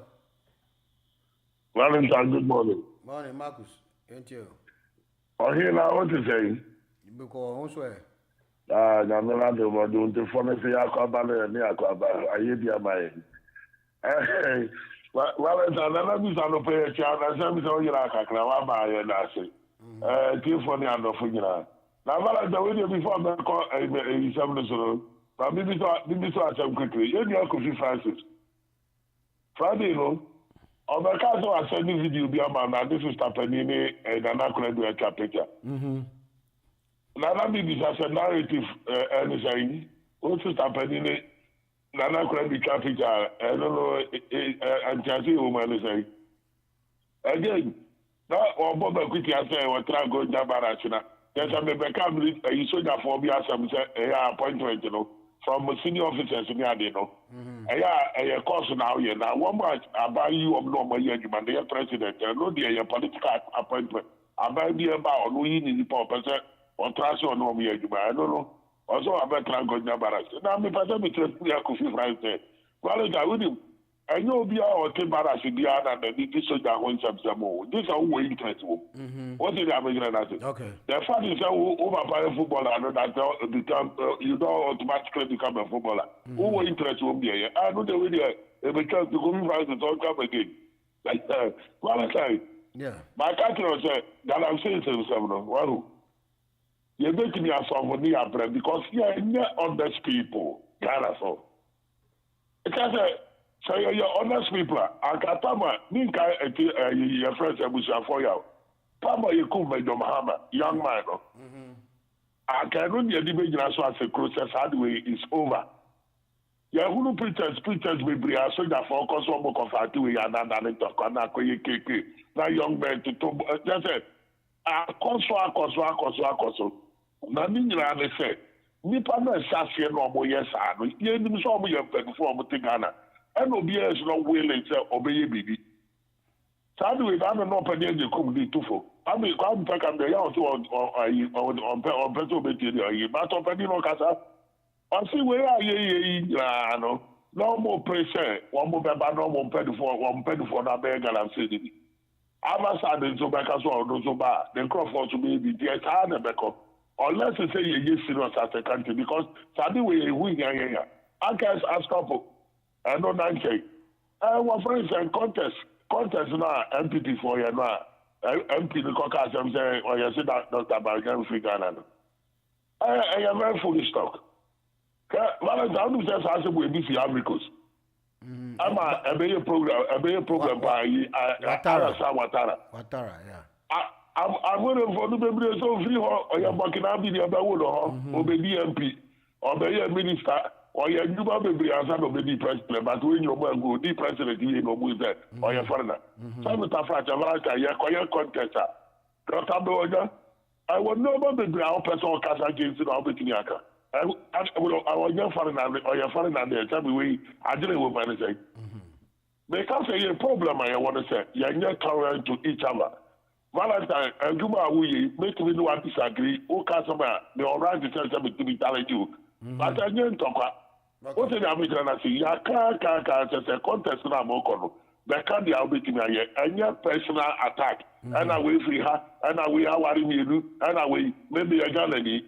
Valentine, good morning. Morning, Marcus. Ain't you? Oh, here now, what to say? You go home, I'm not doing the phone. Say, I come back and I come back. I hear the mind. Valentine, I'm not pay a child. I said, so you're like a crab, and I say, give for the end of Fugina. Now, Valentine, when before I call a 7 years old, but maybe so I said quickly. You know, Kofi Francis. Friday, you know. On the case of sending video, be a man, and this is Tapanini and an acronym to a picture. Nana Bibi has a narrative and saying, what's Tapanini? Nana could be picture, I don't know, and Chassis woman is saying. Again, that or Bob Quicky, I say, or try go Jabarachina. Yes, I may become a soldier for me as some appointment, you know. From senior officers in Yadino. A course now, yeah. Now, one much I buy you of normal year, they are president, and no dear political appointment. I buy me about we in the pop or trash or no year, I don't know. Also, I better go Nabaras. Now, me, but let me tell you, I could feel right there. Well, I would him. I know be our Timbaras in the other than this so that one some more. This is our way interest. What is the Okay. The fact is that over a footballer, that become you don't automatically become a footballer. Who interest will be here? I know the way they become to come right to talk up again. Like that. Well, I say, yeah. My country said that I'm saying to himself, well, you make me a song for me because you're not honest people. Ghana so. Because so you're honest people. I can't tell me, your friends are for you. Papa, you come by your Mahama, young man. I can only debate as a process hardway is over. Yeah, who preachers will be a soldier for Kosovo of Atu and another talk on that KK. Now, young man to just say, Koso. Nanina, they say, Nipa no Sassia no more, yes, I know. You didn't saw me before Mutigana. And OBS no willing to obey baby. Sadly, I don't know if I come to too. I mean, come back and the out on Petro Betti, but on Pedino Casa. I see where are you, no more pressure, one more baba, no more penny for that beggar and city. I must add in Tobacco or no so bad, then Crawford to be the dear Tana Becco. Unless you say you're serious as a country, because Sadly, we win. I guess ask couple. I don't know. One friends and contest now, MPP for you now. MP the caucus, I'm saying, or you say that Dr. Bargan Frigana. I am very fully stock. Valentine says, I said, we be the Americans. I'm a program by Watara. Watara, yeah. I'm waiting for the baby so free or you're back up in the other wood or be MP or be a minister. Or you do not be as a baby president, but when you go, the president, you know, with that, or your foreigner. Some of the Fraternal, your contester. I will never be our personal cast against the Albaniaka. I was your foreigner or your foreigner there. Tell me, we I didn't want to say. Because a problem, I want to say, you're not current to each other. Valentine, and Juma, we make me do what disagree. O customer, they are right to tell them to be telling you. But I didn't talk. What did I make? I say, ya can't say contest now, Mokono. They can't be out making a your personal attack. And I will free her, and I will how you and I will maybe a gallery.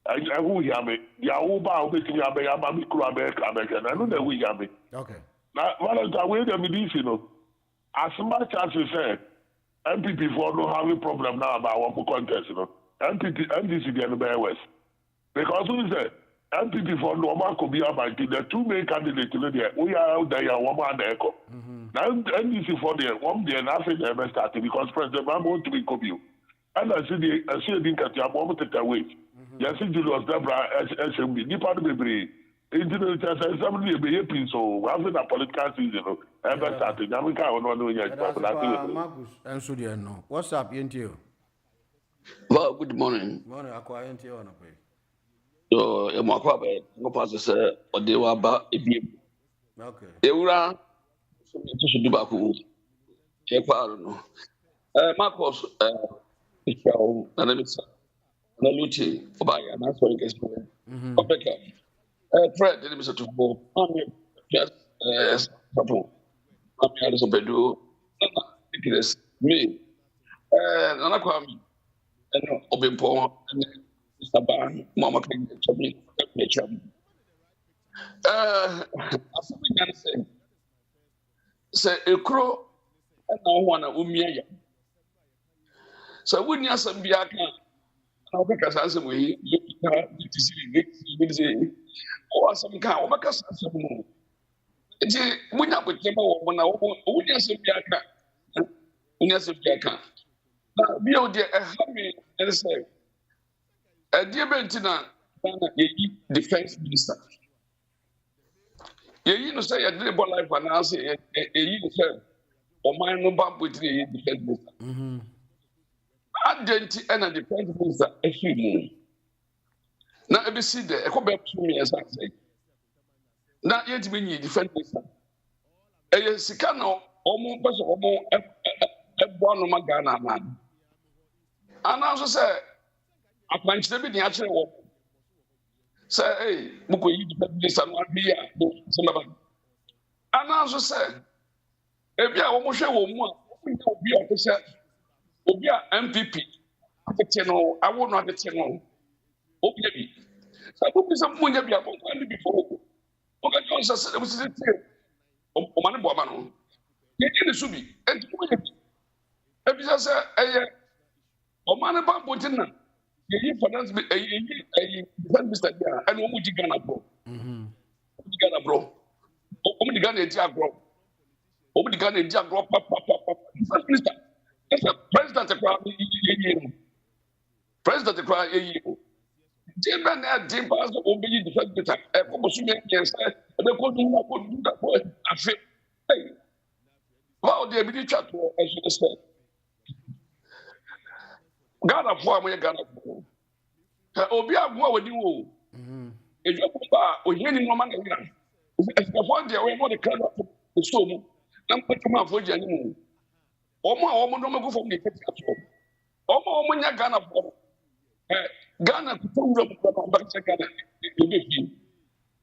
And who hear me? Yahuba making a bay, I'm a crab, and I know that we have me. Okay. Now, Valentine, wait a minute, you know. As much as you say, MPP for no have a problem now about what contest, you know. MDC the Bear West. Because who said? MPP for normal could be about the two main candidates there. We are out there, one man there. Now, NDC for the one day and after the started because President Mam want to be copy. And I see the catch up moment to wait. Yasi Julius Debra SMB. Nipa no bebre. Into the chance somebody be happy so after the political season ever started. Jamaica no no nya. Marcus and Sudia no. What's up, Yentio? Well, good morning. Morning, Aqua Yentio on a pay. So, my father, no pastor said, or they were about a beam. Okay. They were to do back home. Marcos, Michel, Nanamisa, Naluchi, Obaya, and that's what you guys Fred, didn't miss a two more. Yes, couple. I'm here to do this. Me, and Anaquam, and Obimpo, and Mr. Ban, Mama can get me. I can say, a crow, and no one of Umia. So, wouldn't you some Biaka? I'll make us answer we or some kind of a some more. We not with them when I would just be a cat. Yes, if you can. Now, be out there, and say, a dear Bentina, defense minister. You know, say a dribble life and I'll say, a year, or mine no bump with the defense minister. Identity and a defense minister, a few. Now, I see there, I come back to me as I say. Not yet when you defend minister. A Sicano, almost a born of Ghana man. And I also say, I punch them in the actual. Say, hey, Muko, you defend this and one here. And I also say, if you are almost a woman, you will be officer. Obi a MPP atete I will not atete no obi bi so obi some munya bi abon kwani before oga Johnson say we say o mane bo ama no ye ni so bi enti munya bi e bi say o mane ba bontin na ye finance bi ye defense minister bi and o mu di Ghana bro Ghana bro o mu di Ghana edi agro o mu di Ghana edi agro papa defense minister. President of the President of the Jimmy and Jim Pass will be defended. A promotion yes, and they could do that boy. I feel, hey, well, they be chat as you said. Ghana for me, Ghana for Obia, what would you? If you are hearing no man, if you want the way more the crowd of the storm, I'm putting my voice anymore. Omo no go from the Omo nya Ghana for Ghana to from back to Ghana e be fi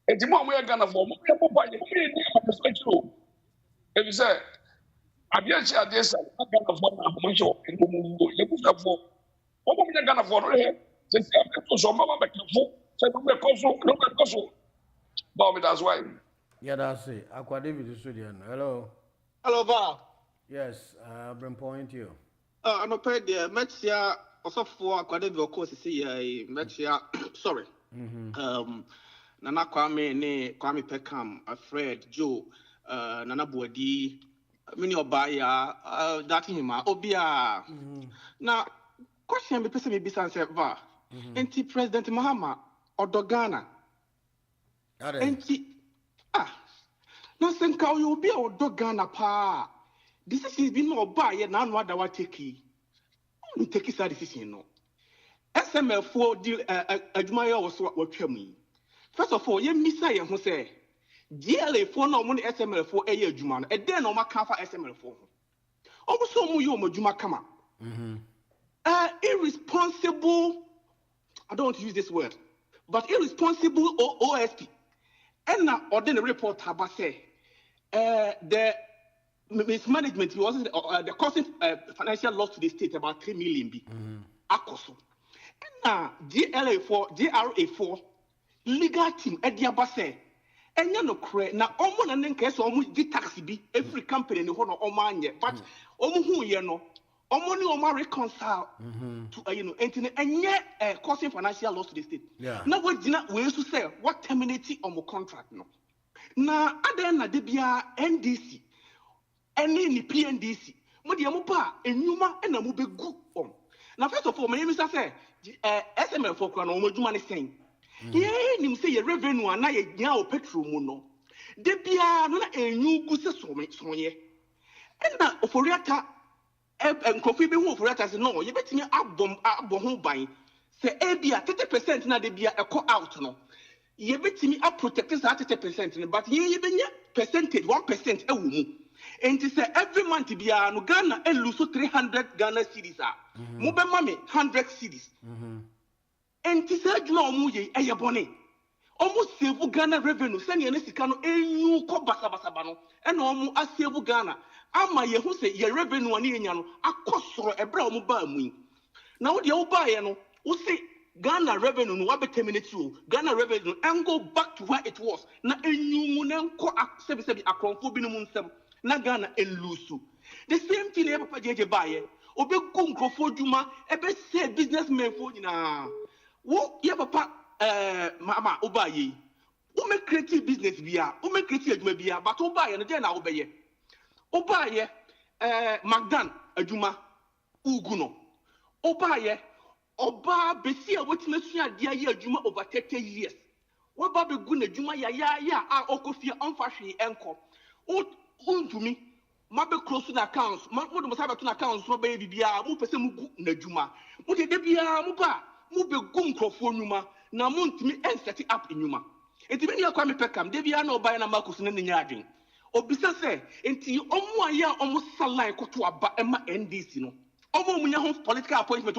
e di mo Ghana for mo e papa e ni ma so chiro e bi say abia chi ade sa Ghana for na mo cho e mo e ku sa for Omo nya Ghana for no he se se to so mama be for se no be koso ba me that's why that's it. Aqua David studio. Hello ba. Yes, bring point to you. I'm not paid there. Mexia also for Aquadeville, of course, see Mexia. Sorry. Nana Kwame Peckham, Fred, Joe, Nana Boadi, Mini Obaya, that him, Obia. Now, question me, person me be answer va. Enti President Mahama or Dogana. Enti now senka you be or Dogana pa. This is been no buy yet now what I take that decision no. SML4 deal Admire was what tell me. First of all, you miss I who say GLA4 no money SML4 a year Juman, and then no macafa SML4. Also, you Juma Kama. Irresponsible, I don't want to use this word, but irresponsible OSP. And now ordinary report Habase the mismanagement was the causing financial loss to the state about 3 million b. Akoso. And now GRA4 legal team at the Abase. And you know, now almost an case almost the taxi be every company in the whole Oman yet, but almost who you know, almost reconcile to and yet causing financial loss to the state. Now what did we used to say what terminating on the contract no. Now other na debia NDC. Any PNDC, Modiamupa, and Numa, and a Mube good on. Now, first of all, my name is SML for Crown Omojumani saying, yeah, say your revenue and I now petrol mono. De Bia, no, a new goose so ye. And that for Yata and coffee be who for Yata no, you bet me up bomb buying. Say, Abia 30% na de Bia a call out no. You bet me up protectors at 30%, but ye even percentage 1% a woman. And it say every month Bia no Ghana and lose 300 Ghana cedis. Mube mami 100 cedis. And it say Juma Muye a yabone. Almost save Ghana revenue, send your Nesicano a new co basabasabano, and almost a save Ghana. Ama ye who say your revenue and yano, a cost for a brown mobile. Now the old buyer who say Ghana revenue no wabe terminate you. Ghana revenue and go back to where it was. Na enyu munen ko sebi akronfo bi no munsem. Na Ghana elusu. The same thing e papa jeje baye. Obe go nkrofo djuma ebe say businessmen fo nyina. Wo ye papa mama obaye. Wo make creative business bia, wo make creative adjuma bia, but obaye no dey na obeye. Obaye Magdan adjuma uguno. Obaye Oba besi a wetin mesu ade aye adwuma over 30 years. What ba be gu na adwuma ya a okofia onfa hwe enko. Untumi ma be close na accounts, ma mo do sabe to na accounts so be bibia, mo pese mo gu na adwuma. Mo de bia mo ba, mo be gu nkrofo nwuma na mo ntumi en set up nwuma. Enti me ya kwa me pekam, de bia na oba na makus na nya adwen. Obisa se enti omo aya omo salai koto aba ema NDC no. Political appointment,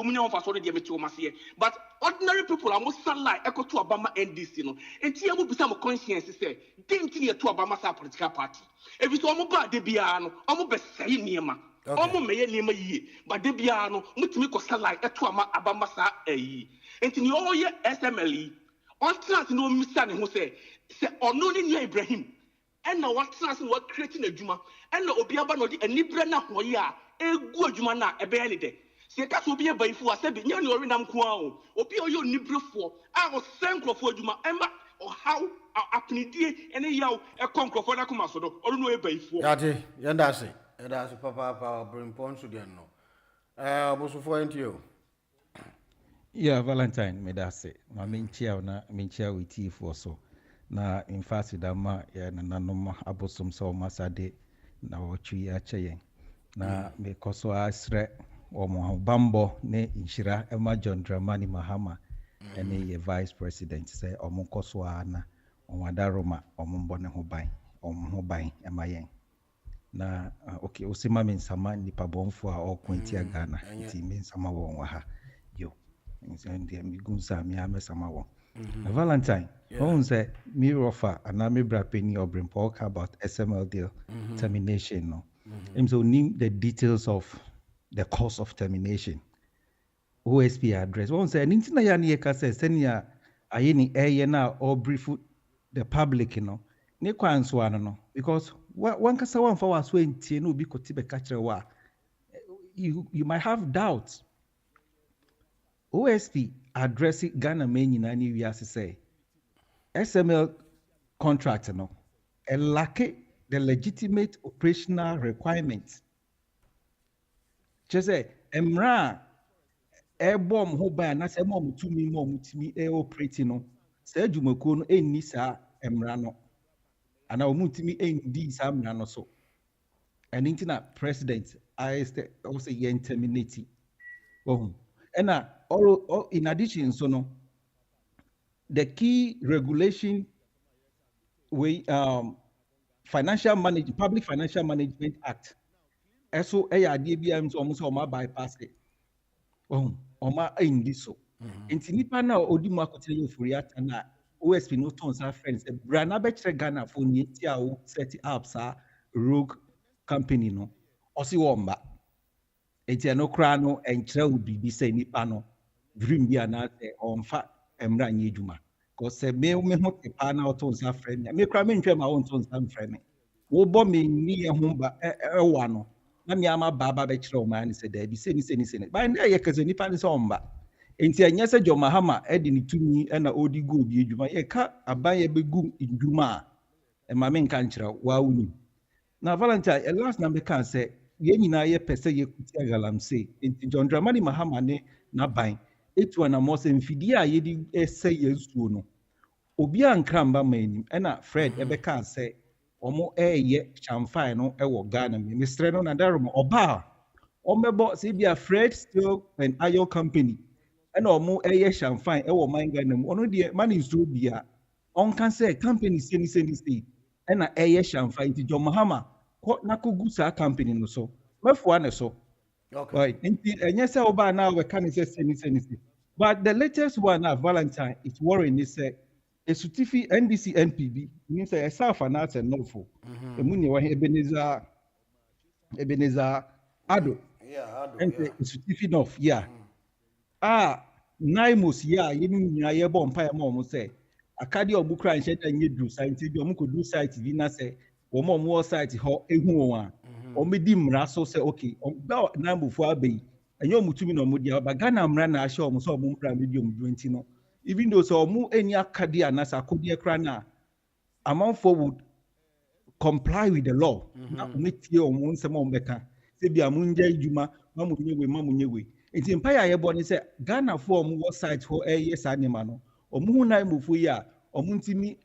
but ordinary people are most sunlight echo to Obama NDC. No, and here will be some conscience say, didn't you to Obama's political party? If it's almost bad, Debiano, almost best say Nima, almost may name ye, but Debiano, much make us sunlight at Obama's a and in your year SMLE, on trans no Mr. who say, or no in Ibrahim, and now what trans what creating a Juma, and no Obiaba no and Nibrana Hoya. Egu adwuma na ebe ya ne de se ka so bi e baifo asabi nya ne ori nam ko a obi oyo nibrefo a o senkrofo adwuma emma o how apnidie ene yaw e konkrofo na koma so do ori no e baifo yate yenda se papa bring point to the no obosofo entio yeah Valentine me da se ma menchia with you for so na in fact da ma ya nanom abosom so masade na wotwi ya cheyen na me koso asre omo bambo ne inshira ema John Dramani Mahama ene ye vice president say omo koso ana onwadaroma omo mbone ho ban ema yen na okay osima me nsama nipa bonfo a okwenti Ghana nti me nsama won wa ha yo nti me gunsa me amesama won na Valentine won say me rofa ana me bra penny obrimpo about SML deal termination no. And so name the details of the cause of termination. OSP address. One say anything na yani ka say senia ayeni na or brief the public you know. Ne kwanso ano no because one kasa one for was when tie no bi kotibe ka kire wa you might have doubts. OSP addressing Ghana men nyina ni wi ase say SML contract no e lack the legitimate operational requirements. Just say, Emra, bomb who by na say mom to me operating no. Say Jumako no nisa Emra no. And our mutimi ndi samna no so. And internet president I also yen terminate. Oh, and all in addition, so no. The key regulation we Public Financial Management Act. So ARDBM almost on my bypass it. Oh, on my indiso. Inti nipa na odimo akotele ofuriata na OSP no tons our friends. Brana betre Ghana for nitia o set up sa rogue company no. Osi womba. Eti no kra no enkyere obibi say nipa no dream bi ana onfa emra nyedwuma. Cause me ho te pa na tons our friend. Me kra me ntwe ma won tons our friend. Wo bo me ni ho ba ewa no. Na me ama baba be kire o man say da bi se ni. Ba na ye kaze nipa ni se omba. Enti anya se John Mahama edi ni tumi na odi go bi edwuma ye ka abaye be gu edwuma e ma me nka nkire wa wuni na Valentine last na me kan say yɛn nyinaa yɛpɛ sɛ yɛkuti agalamsey nti John Dramani Mahama ne n'aban etu anamɔ sɛ mfidie a yɛde ɛsɛ yɛn nsuo no obi a nkra mba ma anim ɛna Fred ɛbɛka sɛ ɔmo ɛyɛ chamfan no ɛwɔ Ghana mu mesrɛ no na daroma ɔbaa ɔmbɛbɔ sɛ bia Fred Steel and Iron Company ɛna ɔmo ɛyɛ chamfan ɛwɔ man Ghana mu ɔno deɛ ma ne nsuo bia ɔnka sɛ company sɛni ɛna ɛyɛ chamfan nti John Mahama kɔ na kɔgu saa company no so mɛfoa ne so right nti ɛnyɛ sɛ ɔbaa na wɔka ne sɛ sɛni but the latest one na Valentine is worrying ne sɛ esutifi NDC NPB means sɛ ɛsaafa na asɛ nɔfo emu ne wɔ Ebenezer Ado and esutifi nɔf Naimos yɛne nyinaa yɛbɔ mpaeɛ ma ɔmo sɛ akade ɔmo kura nhyɛ da nyɛ duru site bi ɔmo kɔ duru site bi na sɛ ɔmo wɔ site hɔ ehu wɔn a ɔmo di mmara so sɛ okay ɔmo Naimofo abɛyi ɛnyɛ ɔmo tumi na ɔmo di aba Ghana mmara na ahyɛ ɔmo sɛ ɔmo mmara no di ɔmo duro nti no even though sɛ ɔmo ani akade anasa akodeɛ kora na amanfoɔ would comply with the law na ɔmo tie ɔmo nsɛm a ɔmo bɛka sɛ bi a mo nyɛ adwuma ma mo nyɛ wei nti mpaeɛ a yɛbɔ ne sɛ Ghanafoɔ ɔmo wɔ site hɔ ɛyɛ saa nneɛma no ɔmo hu Naimofo yi a ɔmo ntumi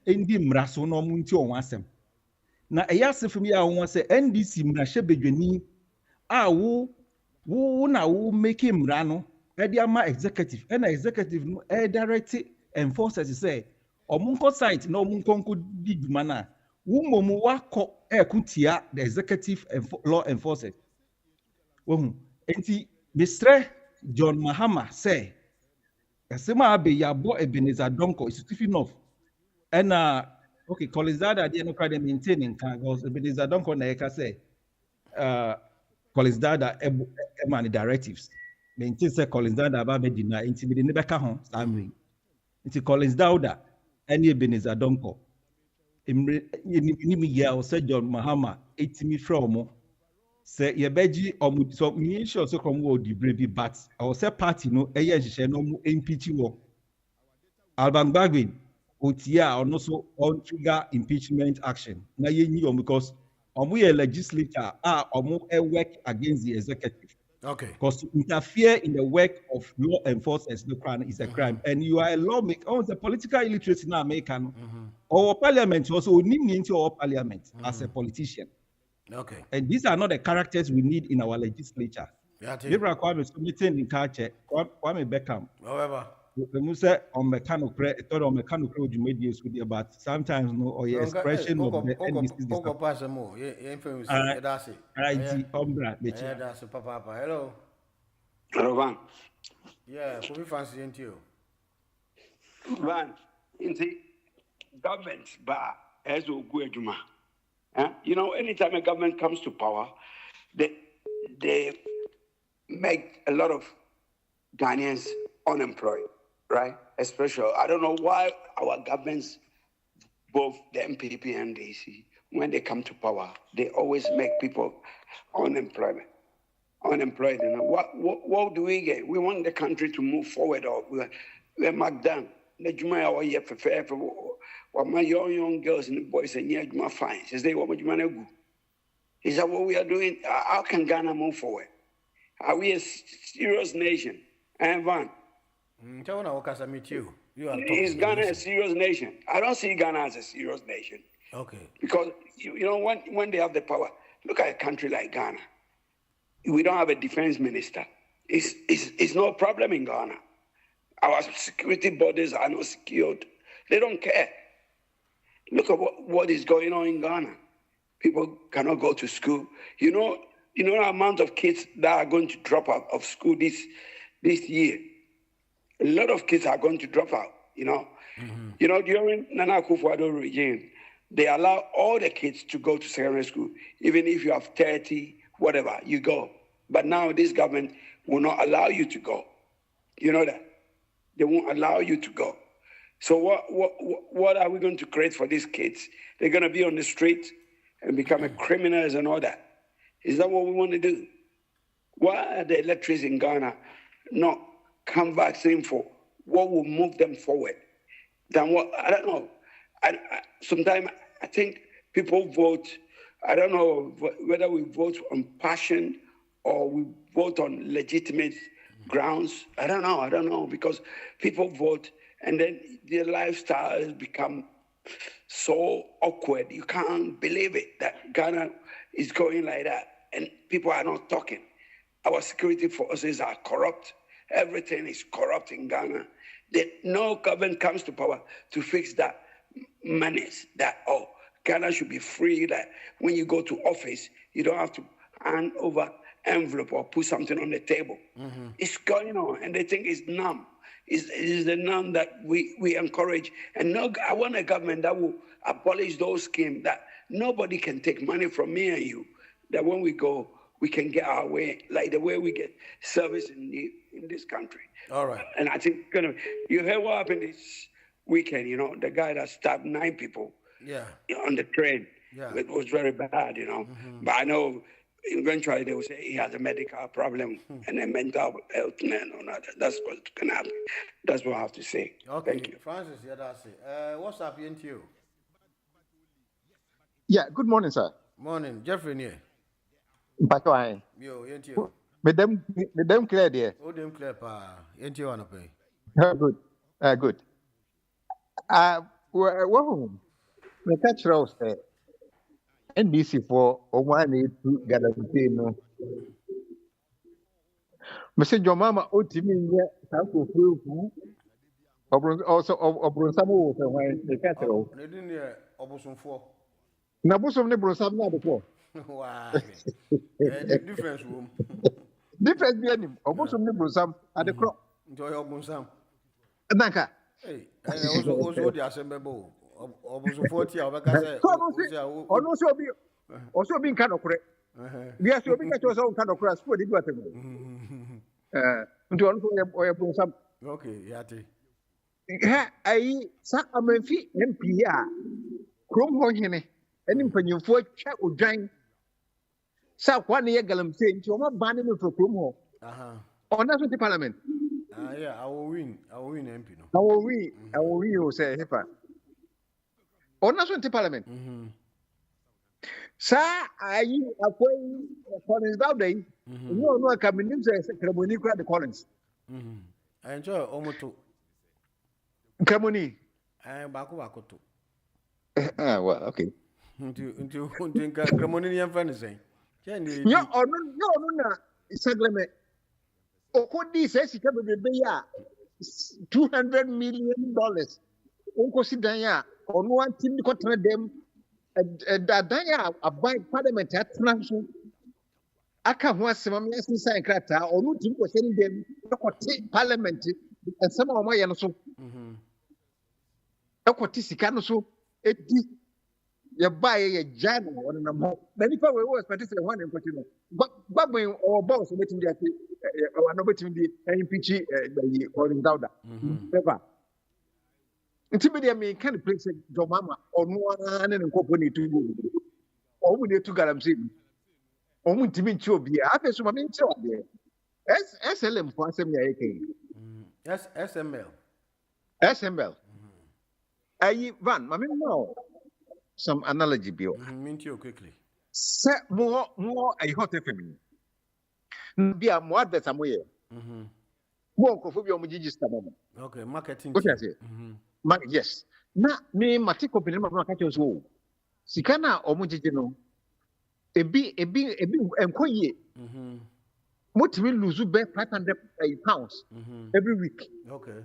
ndi mmara so na ɔmo nti ɔmo asɛm na ɛyɛ asefo yi a wɔn sɛ NDC mmarahyɛbadwani a wo na wo make mmara no ɛde ama executive ɛna executive no direct enforcers sɛ ɔmo nkɔ site na ɔmo nkɔ di dwuma na wo mmom wakɔ ɛkutia the executive law enforcers wɔn nti Mr. John Mahama sɛ ɛsɛm a abɛ yabɔ Ebenezer Donko esutifi north ɛna okay Colizada deɛ no kora de maintain nka because Ebenezer Donko na yɛka sɛ Colizada ɛma ne directives maintain sɛ Colizada aba bɛdi na nti bi de ne bɛka ho saa mmiri nti Colizada ɛne Ebenezer Donko mmiri yɛ a ɔsɛ John Mahama etimi frɛ ɔmo sɛ yɛbɛgye ɔmo so me sure so kɔm wɔ di brebi but ɔwɔ sɛ party no ɛyɛ nhyehyɛ no ɔmo impeach wɔ Alban Gbagbe otie a ɔno so on trigger impeachment action na yɛnyi ɔmo because ɔmo yɛ legislature a ɔmo work against the executive because to interfere in the work of law enforcers no crime is a crime and you are a lawmaker the political illiteracy na America no or parliament also onim ni nti or parliament as a politician. Okay. And these are not the characters we need in our legislature. Libra Kwame submitting in culture, Kwame Beckham. However, we say on mechanical credit, thought on mechanical you made use with but sometimes no or your expression of the NDC. That's it, Papa. Hello. Hello, Van. Yeah, who we fancy into you? Van, in the government, but as we go, Juma. You know, anytime a government comes to power, they make a lot of Ghanaians unemployed, right? Especially, I don't know why our governments, both the MPP and DC, when they come to power, they always make people unemployed. You know, what do we get? We want the country to move forward, or we're marked down. What my young girls and boys and yeah, my fine. Says they want you. Is that what we are doing? How can Ghana move forward? Are we a serious nation? And Van, is Ghana a serious nation? I don't see Ghana as a serious nation. Okay. Because you know when they have the power, look at a country like Ghana. We don't have a defense minister. It's no problem in Ghana. Our security bodies are not secured. They don't care. Look at what is going on in Ghana. People cannot go to school. You know the amount of kids that are going to drop out of school this year. A lot of kids are going to drop out, you know. You know, during Nana Akufo-Addo regime, they allow all the kids to go to secondary school. Even if you have 30, whatever, you go. But now this government will not allow you to go. You know that? They won't allow you to go. So what are we going to create for these kids? They're going to be on the street and become criminals and all that. Is that what we want to do? Why are the electors in Ghana not canvassing for what will move them forward? Then what? I don't know. Sometimes I think people vote I don't know whether we vote on passion or we vote on legitimate grounds. I don't know, because people vote and then their lifestyle has become so awkward. You can't believe it that Ghana is going like that and people are not talking. Our security forces are corrupt. Everything is corrupt in Ghana. No government comes to power to fix that menace that, Ghana should be free, that when you go to office, you don't have to hand over envelope or put something on the table. It's going on, and they think it's numb. It's the numb that we encourage. And I want a government that will abolish those schemes, that nobody can take money from me and you, that when we go, we can get our way, like the way we get service in this country. All right. And I think, you heard what happened this weekend, the guy that stabbed 9 people. Yeah. On the train. Yeah. It was very bad, But I know eventually they will say he has a medical problem and a mental health man or not. That's what's going to happen. That's what I have to say. Okay. Thank you. Francis, what's up to you? Yeah, good morning, sir. Morning. Jeffrey here. Mpacho Yo, you. Medem clear there. Oh, them clear pa. You wanna pay? Good. Good. Well, me catch Rose NDC for Omani to Gadapino. Mr. Jomama Otimi, Sanko Fu, also of Brunsamu, the cattle. They didn't hear Obosun 4. Nabusum Nebrosam now before. Wow. Difference room. Difference being Obosum Nebrosam at the crop. Enjoy Obosam. Nanka. Hey, also the assembly. Obosun 40 hours. Also being kind of correct. Yes, you're being at your own kind of crash. What did you have to some? Okay, Yati. I sat a Memphis MPR. Chrome Hogany. And when you for chat or join South 1 year Galam saying, you're not banning for Chrome. On national parliament. Yeah, I will win MP. I will win, you say, Hippa. On national parliament. Sir, are you appointing Collins Dowday? No, I come in ceremony grab the Collins. I enjoy Omoto. Camoni. I am Bakuakoto. Well, okay. Into Gramonian fantasy. No, Sagleme. Okodi says he can be $200 million. Uncle Sidaya, on one team to control them. Daya abide parliament at national. I can't want some inside Crata or no team was sending them to parliament and some of my so. Okotisicano, you buy a jan or a more. Then if I was particularly one in particular, but Babu or boss waiting there, or nobody in the MPG or in Dauda. Never. Intimidate me kind of place your mama or one and company to you. Or would you to Galamsi? Or would you mean to be after some there? SLM for SML. Yes, SML. SML. I Van, I mean, no. Some analogy bill. Mean to you quickly. Set more a hot FM. Be a more that somewhere. More of your Mujistam. Okay, marketing. What is it? Yes. Na me matiko pinema makacho so. Sikana omujijino. Ebi enkoye. Motimi lose be 500 pounds every week. Okay.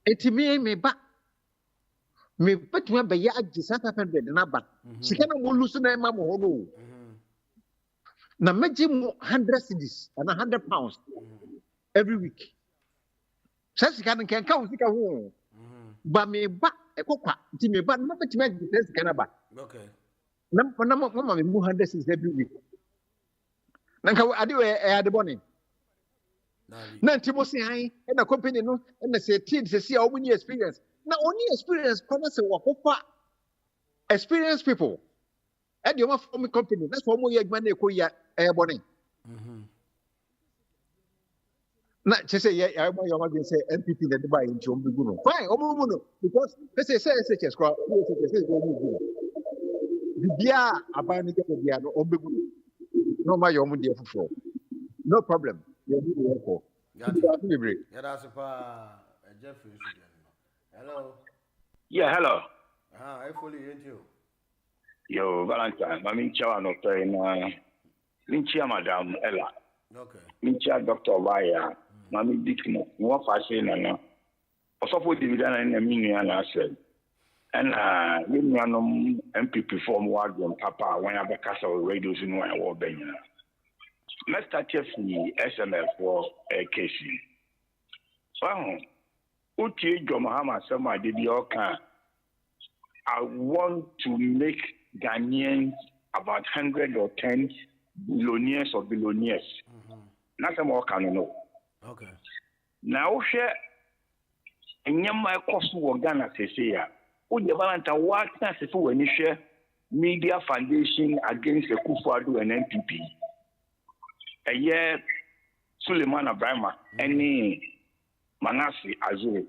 Eti me ba. Me betuma be ya agi 500 na ba. Sikana mo lose na ma mo hono. Na meji mo 100 cedis and 100 pounds every week. Sa sikana kan ka usika ho. Ba me ba ekokwa nti me ba na betuma agi sikana ba. Okay. Na mama me 100 cedis every week. Nanka ade we ade boni. Na nti mo se han e na company no e na say team say see how many experience. Na only experience come say wakofa experienced people. E de o form company that's why mo ye adwuma na ekoya e boni. Na say ya mo yo ma be say MPP na de buy nti o mbigu no. Fine, o mo no because say SHS kwa say go move. bibia aban no get bibia no ombebu no ma yom dey fufu no problem you do work for Yeah, that's a Jeffrey. Hello. Yeah, hello. I fully hear you. Yo, Valentine, I'm in Chawa no na Minchia Madam Ella. Okay. Minchia Dr. Waya, Mammy Dickno, one fashion and also for dividend and a million asset. And you MPP form Wagwan Papa when I have a castle radios in my war Benina. Mr. Tiffany SMF for a case. So, Uti Jomahama, some did your can. I want to make Ghanaians about 100 or 10 billionaires or billionaires. Nothing more can know. Okay. Now, share and my cost of Ghana say, would the Valentine what if when you share media foundation against the Kufuadu and NPP? A year Suleiman Abrahama, any Manasi Azure.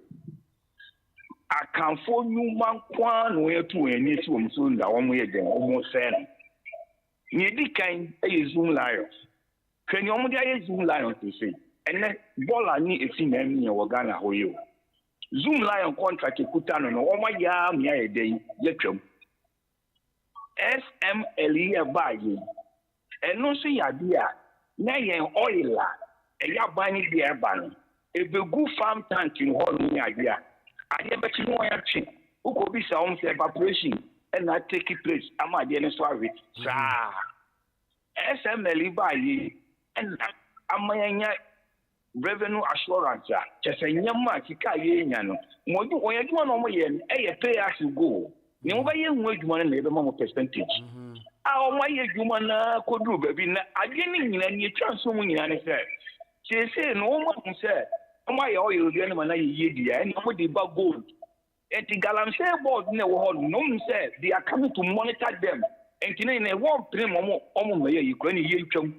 I can phone you man kwan where to any swim soon that 1 way again almost saying. Nearly kind a Zoom lion. Can you only a Zoom lion to say? And then Bola need a thing in your Ghana ho you. Zoom lion contract put on my yam ya a day, yetrum. SMLE by you. And no say idea. Nay oil, a ya buying the air ban. If the good farm tank in holding idea. I never see no action. Who could be some evaporation and not take it place? I'm a Dennis Warwick. SMLE by ye and I'm revenue assurance. Just a young man, Kikayan. What you want on my end, a pay as you go. Nobody wage one never more percentage. How my human could do, baby. I didn't any transforming in any fair. She said, no one said. My oil, the animal, and nobody but gold. And the Galam say about no one said they are coming to monitor them. And in a one prim almost you can hear you.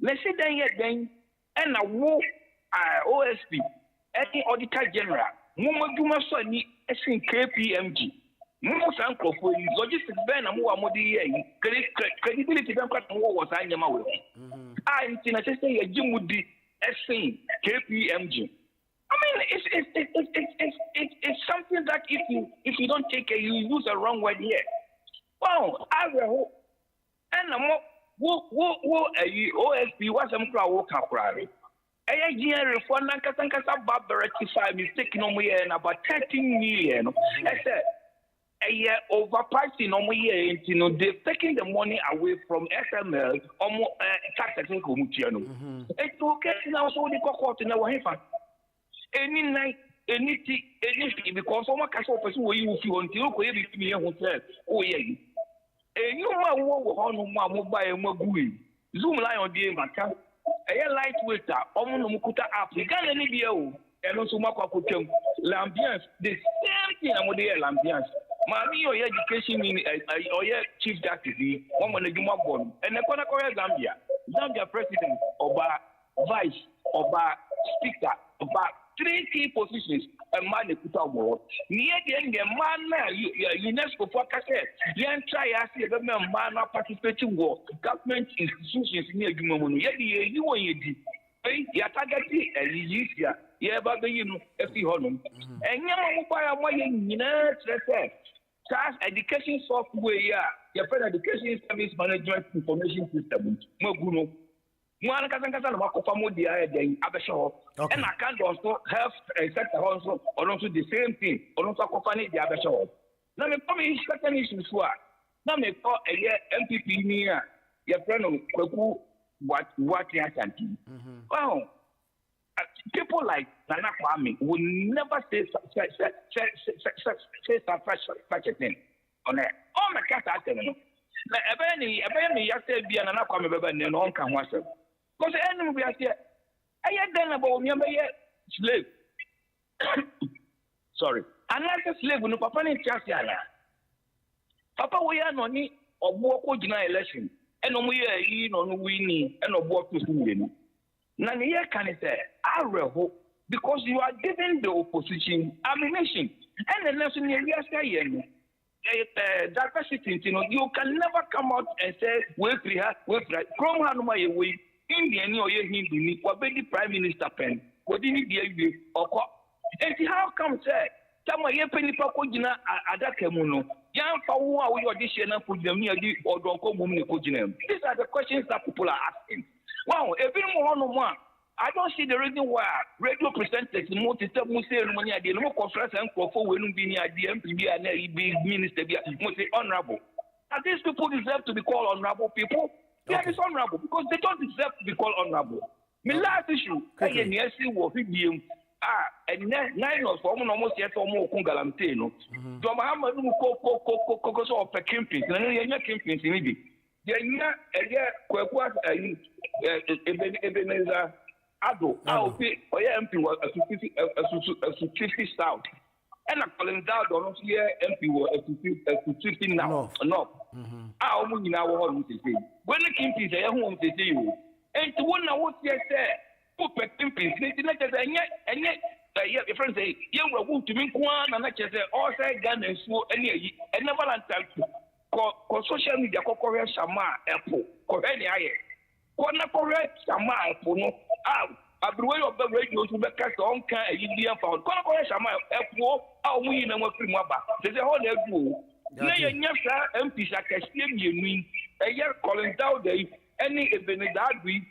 Let's say then yet then, and a war OSP, any auditor general, Muma Juma Sonny, SN KPMG, Muma Sanko for logistics Ben and Muamodi, credibility don't cut more was I am away. I think I say a Jim would be SN KPMG. I mean, it's something that if you don't take it, you use the wrong word here. Well, I will. And OSP was some crowd walk up right. A year for Nankasa Baba rectified mistake no more and about 13 million. I said a year overpricing no more year, you know, they're taking the money away from SML or more tax community. It's okay now, so they got caught in our hand. Any night, anything, because someone can show person where you feel until you be me hotel. Oh, yeah. And you might walk on my mobile and Magui. Zoom line on the Maka. A lightweight, Omonomukuta app. You can't any be and also Makakutum. Lambians, the same thing I'm with the Lambians. Mami or education in or chief justice, one when the Juma born, and the Konakora Zambia. Zambia president, Oba, vice, Oba, speaker, Oba. 3 key positions and man they put award. Near the end, the man UNESCO for cassette. Then try as the man participating war government institutions near Jumamun. Yet you want you did. You targeting a Lysia, yeah, but you know, FP Holland. And Yamapa, why you SAS education software, your federal education service management information system, Moguno. One can and I can't also have a sector also, or also the same thing, or also accompany the other show. Now, me come in second issue. Now, me call a year MPP near your friend of Kwaku, what you can do. Well, people like Nana Kwame will never say such a thing. On that, oh, my cat, I tell you. Now, apparently, yesterday, be an Nana Kwame, and no one can watch them. Because the enemy we are here, I had done about me, slave. Sorry. Another slave, no papa in Chasiana. Papa, we are no need of walk election, and we are no winning and of work to win. None here can say, I will hope, because you are giving the opposition ammunition, and the nation area saying, diversity, you can never come out and say, wait, Chrome Hanuma, we Indian or Hindu, or the Prime Minister pen, what did you or and how come, say, Tama Penny Pakojina Adakemuno, Yan Pawa, we audition and put them near the or Donko Mumikojinem. These are the questions that people are asking. Wow, a bit more on one. I don't see the reason why radio presenters more to tell me say money idea no conference and for when be near the MPB and be minister be say honorable. And these people deserve to be called honorable people. They are dishonorable because they don't deserve to be called honorable. My last issue, I see what we and 9 or so almost yet or more Kungalamteno. Domahama Koko so per Kimpins, and you're Kimpins in it. They are not a year Ebenezer. Ado, I'll pay or MP was a 50 South. And I'm calling down on here MP was a 50 now. No. I'll move in our home to say. When the king is a home to see you. And to one I was here, put a pimpin, and yet, your friends say, you were going to make one and I just say, all side gun and so, and never land social media, Korea Shama, Apple, Korea. Kona correct sama epono abruwe of the radio to make us on can Indian found. Kona correct sama epo mu yi na mafiri mu aba. They say how they do. Na ye nyasa MP sakashie mienu eye calling down the any ebenedadwi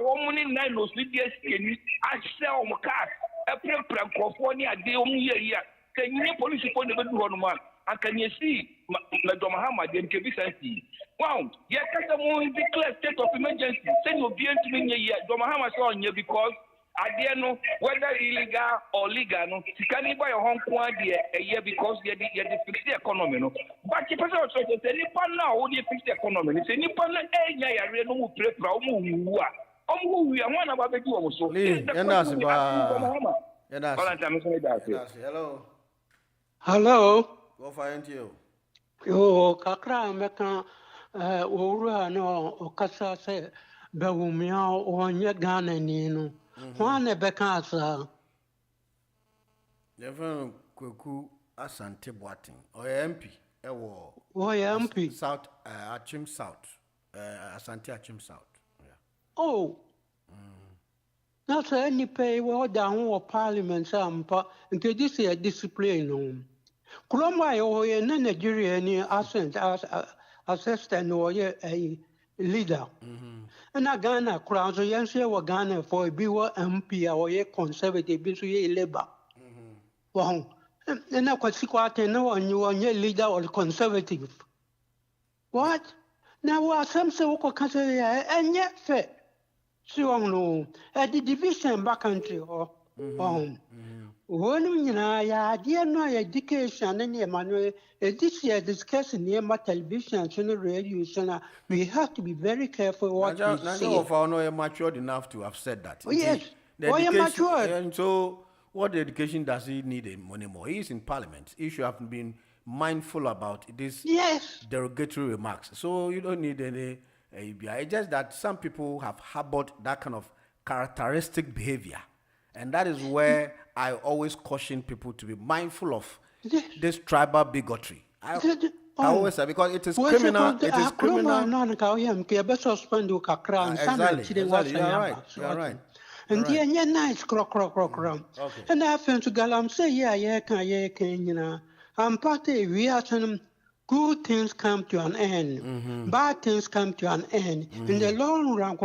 wo mu ni 9 no studios keni ahye o mu cars eprepre nkofo ni ade o mu ye kenye police for the bedu hono man and can you see Major Muhammad and Kevisansi? Wow, yeah, Kasamu declare state of emergency. Send your being to me here. Domahama saw on you because I didn't know whether illegal or legal. No, you can't buy a home a year because they fix the economy. No, but the person also says, any pan now, only fix the economy. It's any pan, I really know who pray for who are. We are one about the two also. Hello. Hello. Go find you. Yo, kakra meka owura no okasa se bewumia onye Ghana ni no. Hwan beka asa? Jevan Kweku Asante Boating. MP. Ewo. MP. South Achim South. Asante Achim South. Yeah. Oh. That's any pay well down or parliament sampa into this year discipline. Kulomwa yo ye na Nigeria ni assistant or a leader. And a Ghana crowd so yense wa Ghana for be wa MP or ye conservative be so ye labor. Wow. And na kwasikwate no on you on ye leader or conservative. What? Now what some say ko kase and yet fair. So no the division back country or when you know, dear no education and Emmanuel, this year discussing near my television and radio, we have to be very careful what we say. Some of our no matured enough to have said that. Oh, yes. Matured. And so, what education does he need anymore? He is in Parliament. He should have been mindful about this derogatory remarks. So you don't need any ABI. It's just that some people have harbored that kind of characteristic behavior. And that is where I always caution people to be mindful of this tribal bigotry. I always say because it is criminal. It is criminal. Exactly. You're right. And yeah, nice crock. And I feel to Galam say, yeah, I'm party reaction. Good things come to an end. Bad things come to an end. In the long run,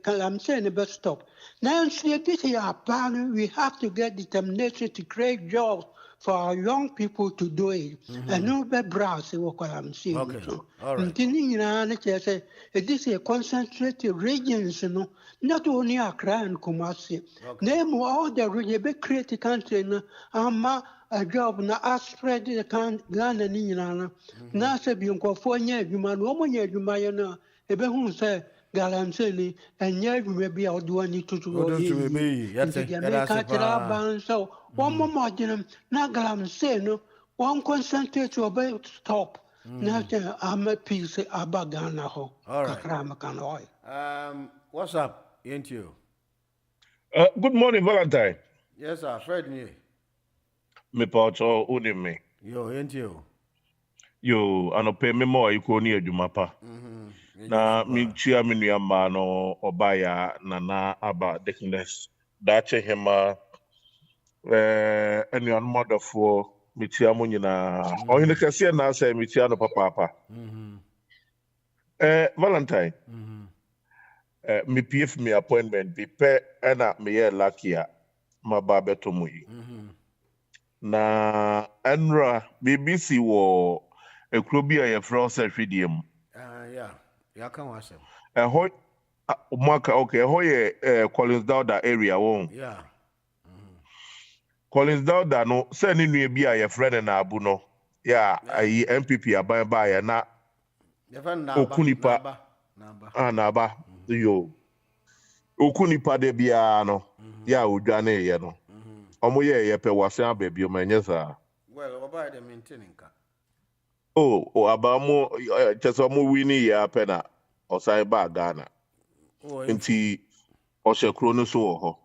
I'm saying the best stop. Now, this is our plan. We have to get determination to create jobs for our young people to do it. And no bad brass, what I'm saying. All right. This is a concentrated regions, not only Accra and Kumasi. Name all the region, create a country, a job na spread the Ghana ni na na se bi nkofo nya adwuma no mo nya adwuma ye na ebe hu se galamse ni enya adwuma bi a odo ani tutu yi ya ka tira ban so one mo ginem na galamse no one concentrate about stop na am peace aba Ghana ho kakra makan oy what's up ain't you Good morning, Valentine. Yes sir, Fred ni Me pacho uni me. Yo, ain't you? Yo, anɔpɛ mema ɔyiko ne adwuma pa. Na menkyia me nuamaa no ɔbaya Nana Aba Dickness. Daakye hema anuanom adɔfoɔ mekyia mo nyinaa. Ɔhene kɛseɛ na asɛ mekyia no papaapa. Valentine. Me PF me appointment bi pɛ ɛna meyɛ lucky a maba bɛtɔ mu yi. Na ɛnra BBC wɔ ekuro bi a yɛfrɛ sɛ hwedie mu. Yeah. Ya kan wasem. Ɛhɔ maka okay ɛhɔ yɛ Collins Dauda area wɔn. Yeah. Collins Dauda no sɛ ne nua bi a yɛfrɛ no na abu no. Yeah, ayi MPP aban ba yɛ na okunipa Naba. Yo. Okunipa de bia no. Ya odwane yɛ no. Omo yɛ yɛpɛ wase ababi o manyɛ saa. Well, oba de maintaining ka. Oh, abamu cheso mu wini ya pena osan ba Ghana. Nti ohye kro no so wo ho.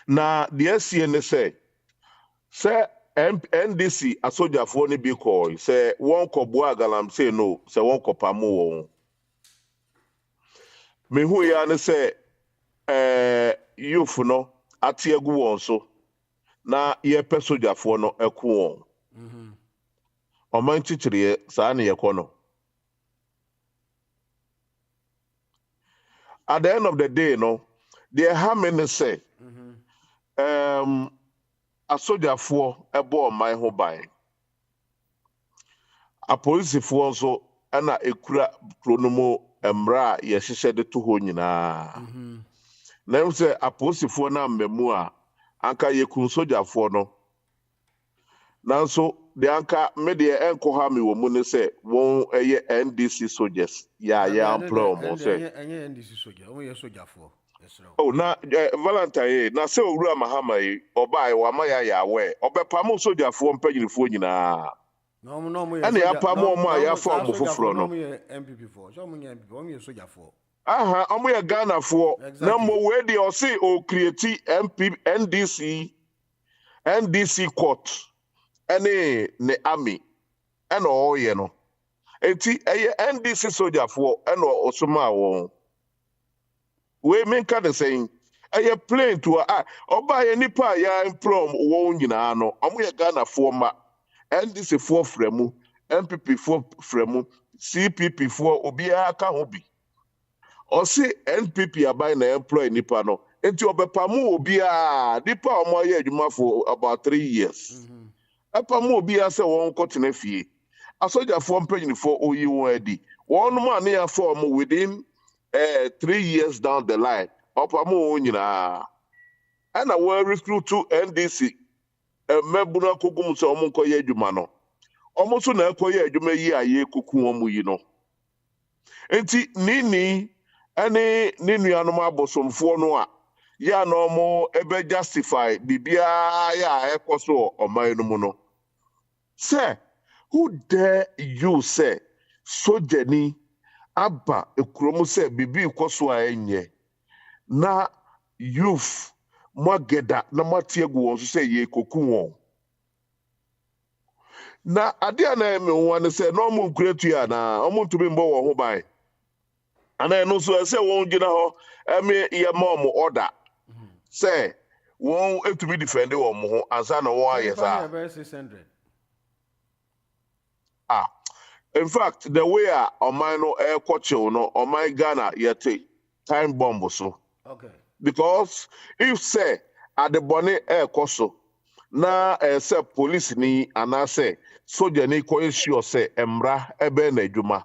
Na the SCN say NDC asojafo ni bi call say won kobo agalam say no say won kopamo won. Me hu ya ne say youth no atiegu won so na ye pe sojafo no eku won. Oman chichiriye saa ne yekono. At the end of the day, no, they have many say, a soldier for a boy my ho by. A police for also and a kura chronomo emra yeshe de to honina. Now say a police for na memua anka ye kun soldier for no. Now so the anka media enko ha mi wo mu ne say won eye NDC soldiers ya employ mo say enye NDC soldier won ye soldier for. Oh na Valentine na say owura Mahama yi oba wa ma ya we obepa mo soldier for mpanyinfo nyina. No mo ye. And ya pa mo ya form foforo no. No mo ye MPP for. So mo ye MPP, mo ye soldier for. Aha, omo ye Ghana for. Na mo we dey o say o create NDC court. Ene ne army ena oye no enti eye NDC soldier for ena osoma won we menka the saying eye plane to oba ye nipa ya employ won nyina no omo ye Ghana for ma NDC for fremu MPP for fremu CPP for obia ka ho bi o se NPP abai na employ nipa no enti obepamu obia nipa omo ye adwuma for about 3 years. Apa mo obi ase won kotena fie asoja for mpanyini for oyi won adi won ma na ya form within 3 years down the line apa mo nyina ana we recruit to NDC mebuna kogum so mo nkoye adwuma no omo so na ekoye adwuma yi aye koku omo yi no enti nini ane ninuanom abosomfo no a ya no mo ebe justify bibia ya ekoso oman no mu no. Say, who dare you say, Sojeni Abba Ekromu say, Bibi Koswa enye. Na youth, Mageda, na Matiagu on say ye kokuon. Na adia na eme one say, no mun create ya na, omun to be mbo ho by. And I know so I say, won't you know, eme ya mom order. Say, won't to be defended or more, as I know why yes. 600. In fact, the way Oman no air coaching no Oman Ghana yet time bomb so. Okay. Because if say at the bonnet air coso na say police ni and say soldier ni ko ensure say emra ebe na adwuma.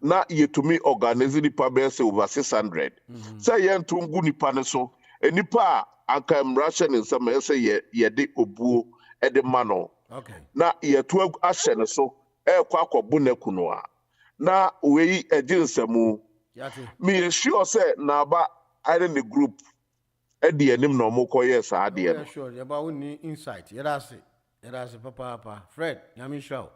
Na yetumi organize the pabel say over 600. Say yen tungu nipa ne so enipa anka emra hye ne nsam say ye de obuo e de mano. Okay. Na yetu ahye ne so kwa akobu na kunoa na we ejinsamu me sure say na ba in the group e de anim na mo koye saa de no sure you about we insight you that's papa Fred nyami show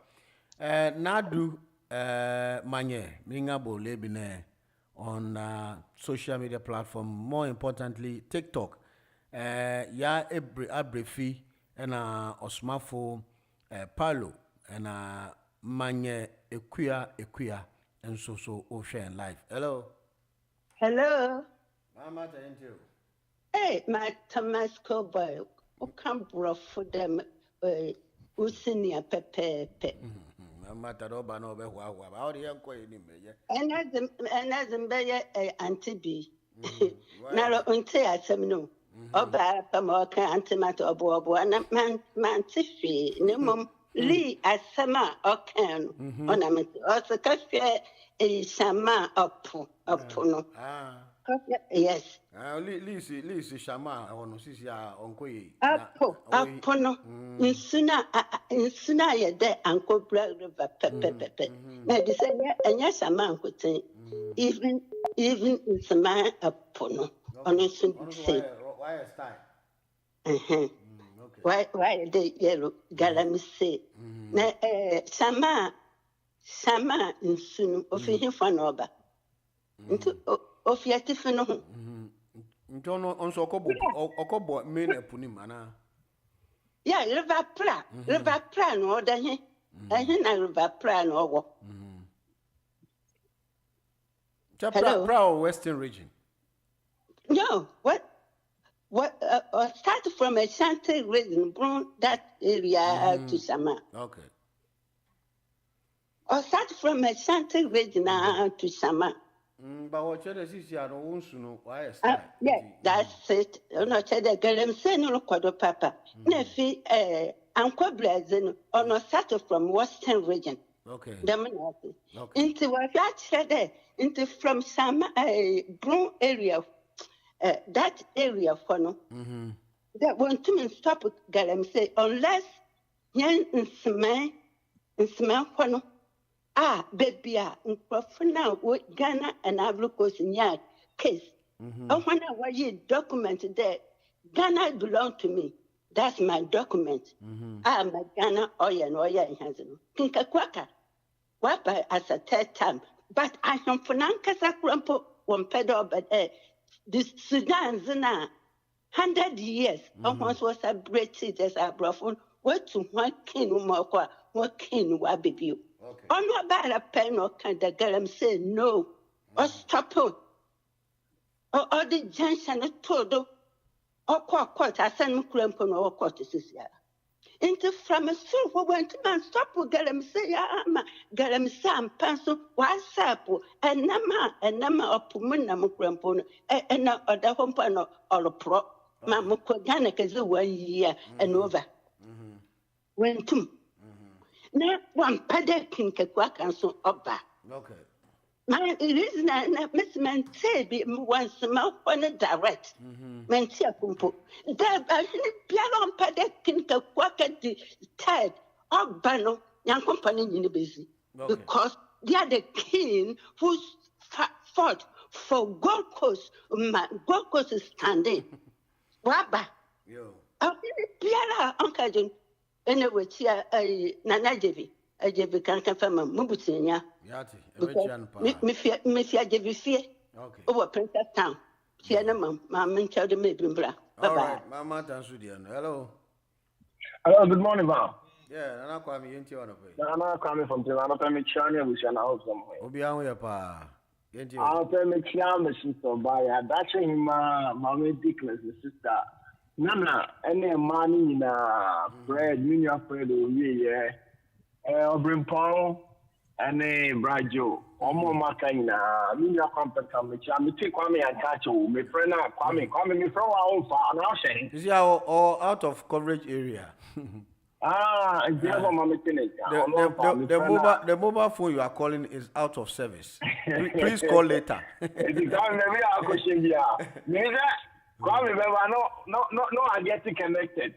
nadu manye mingabo lebine on social media platform, more importantly TikTok ya abrefi na osmafo Paulo And manye ekuya and so ocean in life. Hello. Hello. Mama, thank you. Hey, my Thomas Cowboy. O come bro for them. Usinia pepe. Mama, Tadoba no be wa. How do you call him? And as in Bayer Auntie B. Naro unte asemno. Oba pamoka antimato obo and man tiffy. Nimum Lee asama okan. Onament also cafe a sama upuno. Yes. Lisi Shama on Sisia Onkoye. Apono. Insuna ye de Uncle Black River pepe. Maybe say, and yes, a man could say, even it's a man apono. On a say. Why a style? Why the yellow galami say? Sama in soon of him for noba. Into of Yatifano. Don't know on Sokobo, men a punimana. Yeah, River Plan, or the he. I think I River Plan or what. Hello, Western region. No, what? Start from a Shanty region, bring that area to Sama. Okay. Or start from a Shanty region to Sama. But what you see, I don't want to know why. Yeah, that's it. No, said the girl am saying no quadro papa. Nefi, Uncle Blazen, or no start from Western region. Okay. Into what that said, into from some brown area. That area for no. That want to stop Galam say, unless yan in smell for no. Ah, baby, for now, what Ghana and Avlocos in your case. Oh, when I was you documented there, Ghana belong to me. That's my document. Ah, my Ghana oil in Hazel. Kinka Quaka. Wapa as a third time. But I am for Nankasa Crumpo, one pedal, but the Sudan's now 100 years. Almost was a British as a brother. What to what king more, what king wa baby. On what bad a pen or can the girl say no or stop it. Or the junction of todo or quite I send me crampon or quarters. Into from a silver went to man stop with Galam say, Galam Sam pencil, what's up, and Nama of Pumunam crampon, and not other home panel or a pro. Mamma Koganek is 1 year and over. Went to. Now, one paddock can quack and so up back. Okay. My reason I Miss Mantabi once a mouth on a direct. Mantia Pumpo. There, I piano paddock can quack at the tide or bano, young company in the busy. Because they are the king who fought for Gold Coast. My Gold Coast is standing. Wabba. I'll be piano, Uncle. Anyway, Nana Jevi, a Jevi can confirm Mubusinia. Mifia Jevi fear over Princess Town. Sienna, Mamma, child, the maiden bra. Bye bye. Mamma Tansudian. Hello. Hello, good morning, Ma. Yeah, and I'm coming into one of it. I'm coming from Tirana, China, which I know somewhere. Obiang, pa. I'll tell me, Chiam, sister, by a dashing Mamma Dickless, the sister. Nana, any money in bread, mini bread, Obrim Paul, and a Brajo, or more Macana, mini compact, which I'm take Kwame and catch you, my friend, Kwame, me from our own far, and I'll say. Is all out of coverage area? It's the other Mamma the mobile phone you are calling is out of service. Please call later. Kwame, no, I get connected.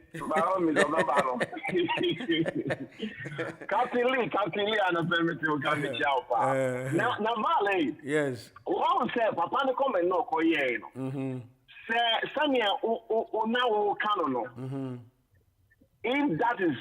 Captain Lee, and a permit to come to Chapa. Now, Valley. Yes. What say, Papa, no comment, no, Koyeno. Say, Samia, now, Canono. If that is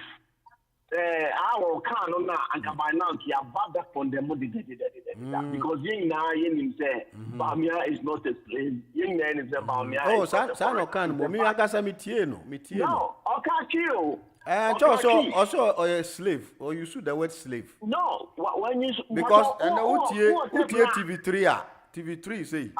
our canon and by now, you are bad from the modi because you know, you say, Bamia is not a slave. You know, it's a Bamia. Oh, Sano can, Momia Gasamitieno. No, okay, And also a slave, or you use the word slave. No, when you because and TV3 say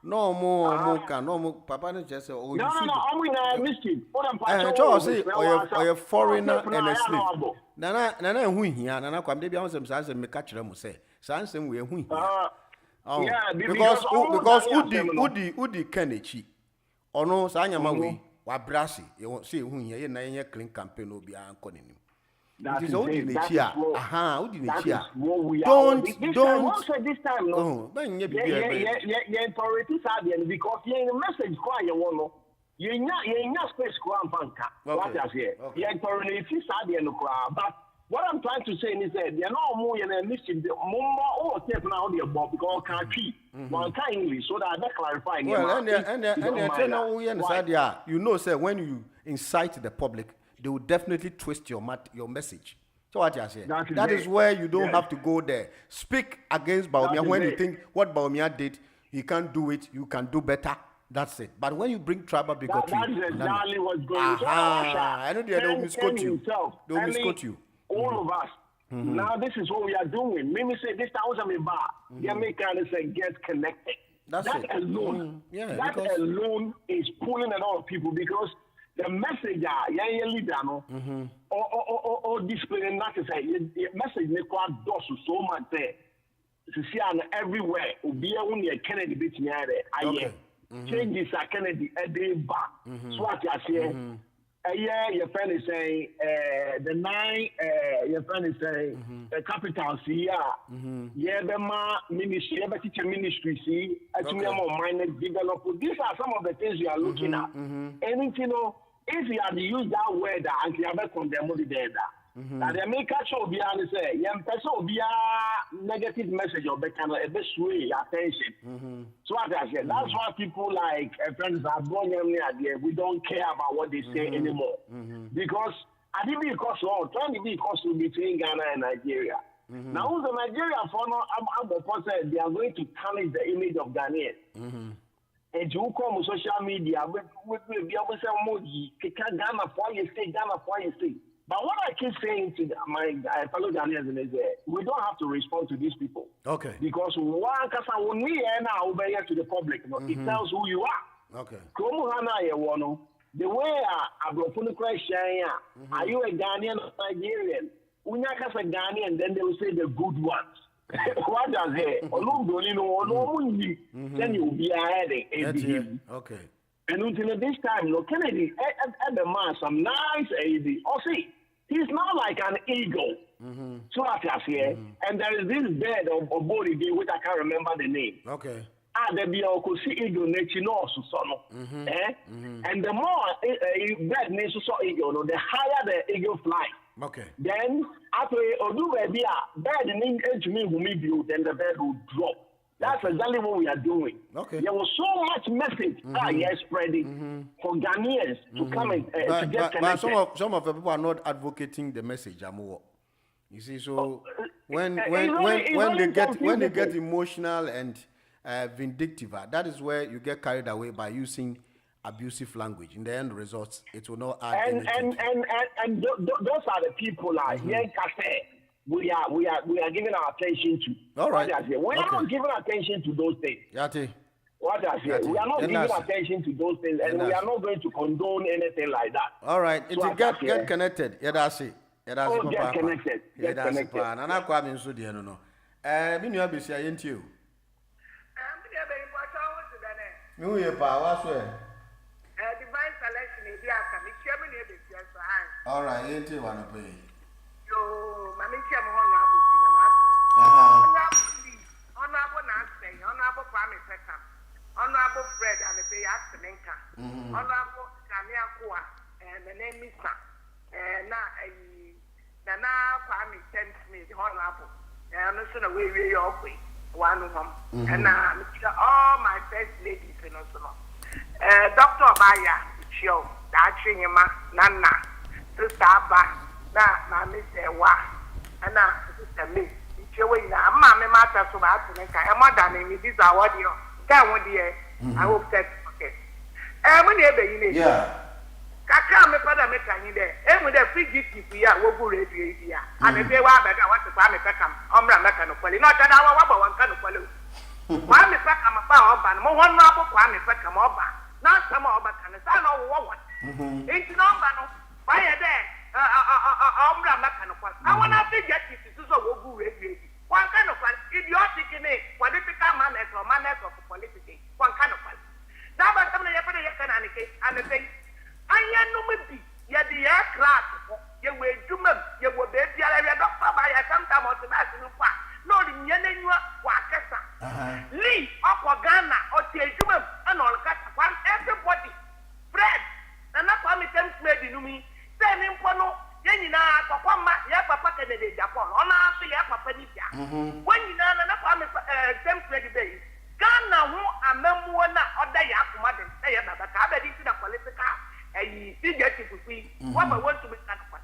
no more can no more Papa no just say oh no, you should. No, I'm in a mystery. And say or a foreigner and a slave. Nana who here nana kwam dey be am say me catch them say say we who here. Yeah, because Udi Kenechi ono sa anyama we wa brasi you say who here na yen clean campaign obi anko nenim. It is Udi Nechia. Aha, Udi Nechia. Don't say this time no. Yeah, priorities are there because the message quite you want you space banka. What I say. Yeah, priorities are there no but what I'm trying to say is that they're not more than a mission. The more tape now the above because can't keep one kind English so that I clarify. Well, and you know, sir, when you incite the public, they will definitely twist your message. So what you say? That is where you don't have to go there. Speak against Bawumia when you think what Bawumia did, he can't do it. You can do better. That's it. But when you bring tribal bigotry, that is exactly what's going on. I know they don't misquote you. They will misquote you. All of us. Now this is what we are doing. Mimi say this thousand bar. The Americans say get connected. That alone, alone is pulling a lot of people because the message leader no or displaying that is a message make quite does so much there. To see everywhere. Obi only a Kennedy bit near there. Changes are Kennedy a day back. So what I say. Your friend is saying the 9 your friend is saying the capital see yeah the ministry teacher ministry see actually more minor develop. These are some of the things we are looking at. And you know if you have to use that word and you have condemn there now they make catch up behind say young person be a negative message or kind of a bit sway attention. So what I said, that's why people like friends are born here. We don't care about what they say anymore because I didn't because trying to be because between Ghana and Nigeria. Now who's the Nigeria for now? I'm they are going to tarnish the image of Ghanaian. And you come on social media with be able to say emoji Ghana for you say Ghana for you say. But what I keep saying to my fellow Ghanaians is we don't have to respond to these people. Okay. Because when we are now over here to the public, it tells who you are. Okay. The way are you a Ghanaian or Nigerian? When you a Ghanaian, then they will say the good ones. What does it? Then you will be ahead. Okay. And until this time, Kennedy at the man some nice AD. Oh, see, he's not like an eagle. So I say, and there is this bird of body which I can't remember the name. Okay. There be a eagle nature no so and the more bird needs to saw eagle, the higher the eagle fly. Okay. Then after Odu baby bird need to me who build, then the bird will drop. That's exactly what we are doing. Okay. There was so much message spreading for Ghanaians to come and to get connected. But some of the people are not advocating the message. You see, so when they get emotional and vindictive, that is where you get carried away by using abusive language. In the end results, it will not add anything. And those are the people like we are giving our attention to. All right. We are not giving attention to those things. What I say, we are not giving attention to those things, and we are not going to condone anything like that. All right. It will get connected. That's it. Get connected. Get connected. And I come in so dear no. Me you be say ain't you. Me we pa what swear. Divine selection is there. Me chairman e be so. All right, ain't you wanna pay? Yo, mami chia mo hono abusi na ma ato. Honorable Nancy, honorable Kwame Pekam, honorable Fred and the pay Asenenka, honorable Kamia Kwa, and the name is na Kwame sent me the honorable. And also the way we are one of them. And all my first ladies and also. Dr. Baya, Chio, Dachima, Nana, Sister Abba. Na Miss Ewa, and Sister Me. Mamma matter so bad to make a mother name. This is what you can. I hope that okay. When you yeah. kakra me pada me kan yi de e mu de fugitive ya wo gu radio yi ya ane be wa ba da wa se kwa me pekam omra me kan kwali no ta da wa ba wan kan kwali kwa me pekam ba oba no mo won na bo kwa me pekam oba na sama oba kan sa no wo wo enti no ba no wa ye de omra me kan kwali awona fugitive so wo gu radio yi wan kan kwali idiotic ni political manners or manners of politics wan kan kwali da ba tamna ye pede ye kan ane say anya no bi ya di ya class ye we dwuma ye wo be bia ya doctor ba ya sometimes o na sinu fa no ri nye na nwa wa kesa li okwa Ghana o ti dwuma na o kasa kwa everybody bread na kwa mi tem made no mi say ni mpo no ye nyina akwa ma ya papa ke de Japan o na so ya papa ni bia when nyina na kwa mi tem made dey Ghana ho amamuo na oda ya akoma de say ya baba ka ba di ti da political CJT fufi waba want to make kanokwa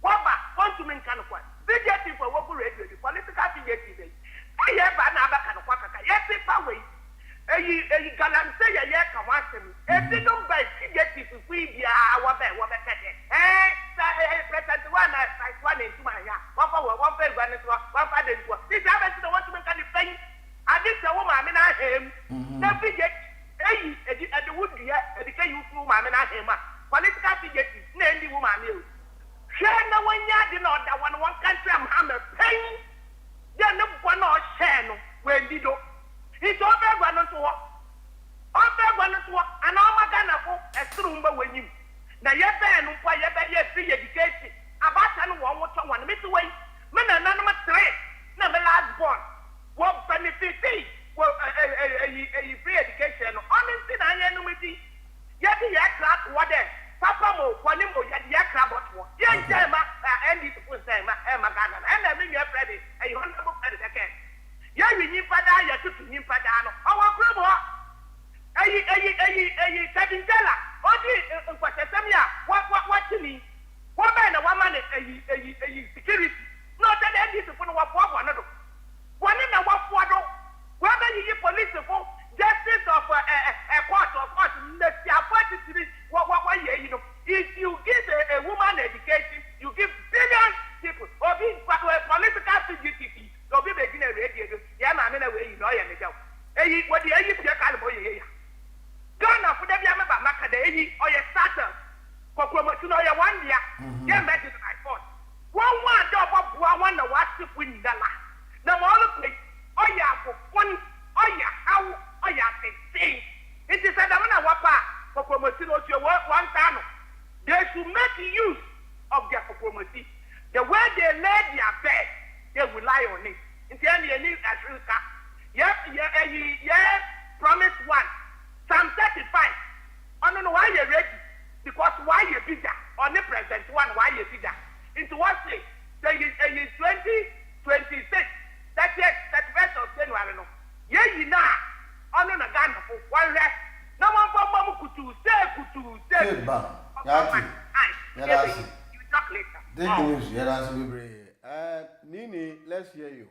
waba want to make kanokwa CJT for woku radio the political CJT dey ba na aba kanokwa kaka ye paper way galante ye ka wasem ti no by CJT fufi bia waba kede president one like one in tuma ya wafa gwa ne to wafa de to this happen to want to make kan thing adis a woman me na hem na CJT edi would ya edika you through my na hema political figures na ndi woman me share na wanya di na oda one country am ha me pain ya ne bo na o share no we ndi do ito be gwa no to ana o maga na ko esuru mba wanyim na ye be no po ye be ye free education abata no wo wo to one me to wai me na na no 3 na me last born wo benefit well, free education. Honestly, I know me. Yet, the aircraft, what then? Papa mo, one mo, yet the aircraft, what? Yes, Emma, and it was Emma, Ghana, and I mean, you're ready, and you want to book at it again. Yeah, we need Pada, you took him Padano. Our problem, Sabin Della, what Samia, what to me? One man, a woman, security. Not that I need to put one another. One in a one. Whether you police for justice of a court or court, you know, if you give a woman education, you give billions people, or be political fugitive, or be making a radio, yeah, I'm in a way, you know, what the age of your caliber. Ghana for the Yamaba Macaday or your starter for promotion or your 1 year, yeah, message I thought. One job of one, the watch to win the last. Now, all of me. Oh yeah, for one. Oh yeah, how? Oh yeah, thing. It is a damn wapa for promoting your work one time. They should make use of their promotion. The way they lay their bed, they will lie on it. In the end, you need Africa. Yeah. Promise one. Psalm 35. I don't know why you're ready. Because why you're bigger. On the present one, why you're bigger. Into what say? So you 2026. That's it. That's best of January. Yeah, you know. On a Ghana for one rest. No one for Mama Kutu. Say. You talk later. Thank you. Yes, Nini, let's hear you.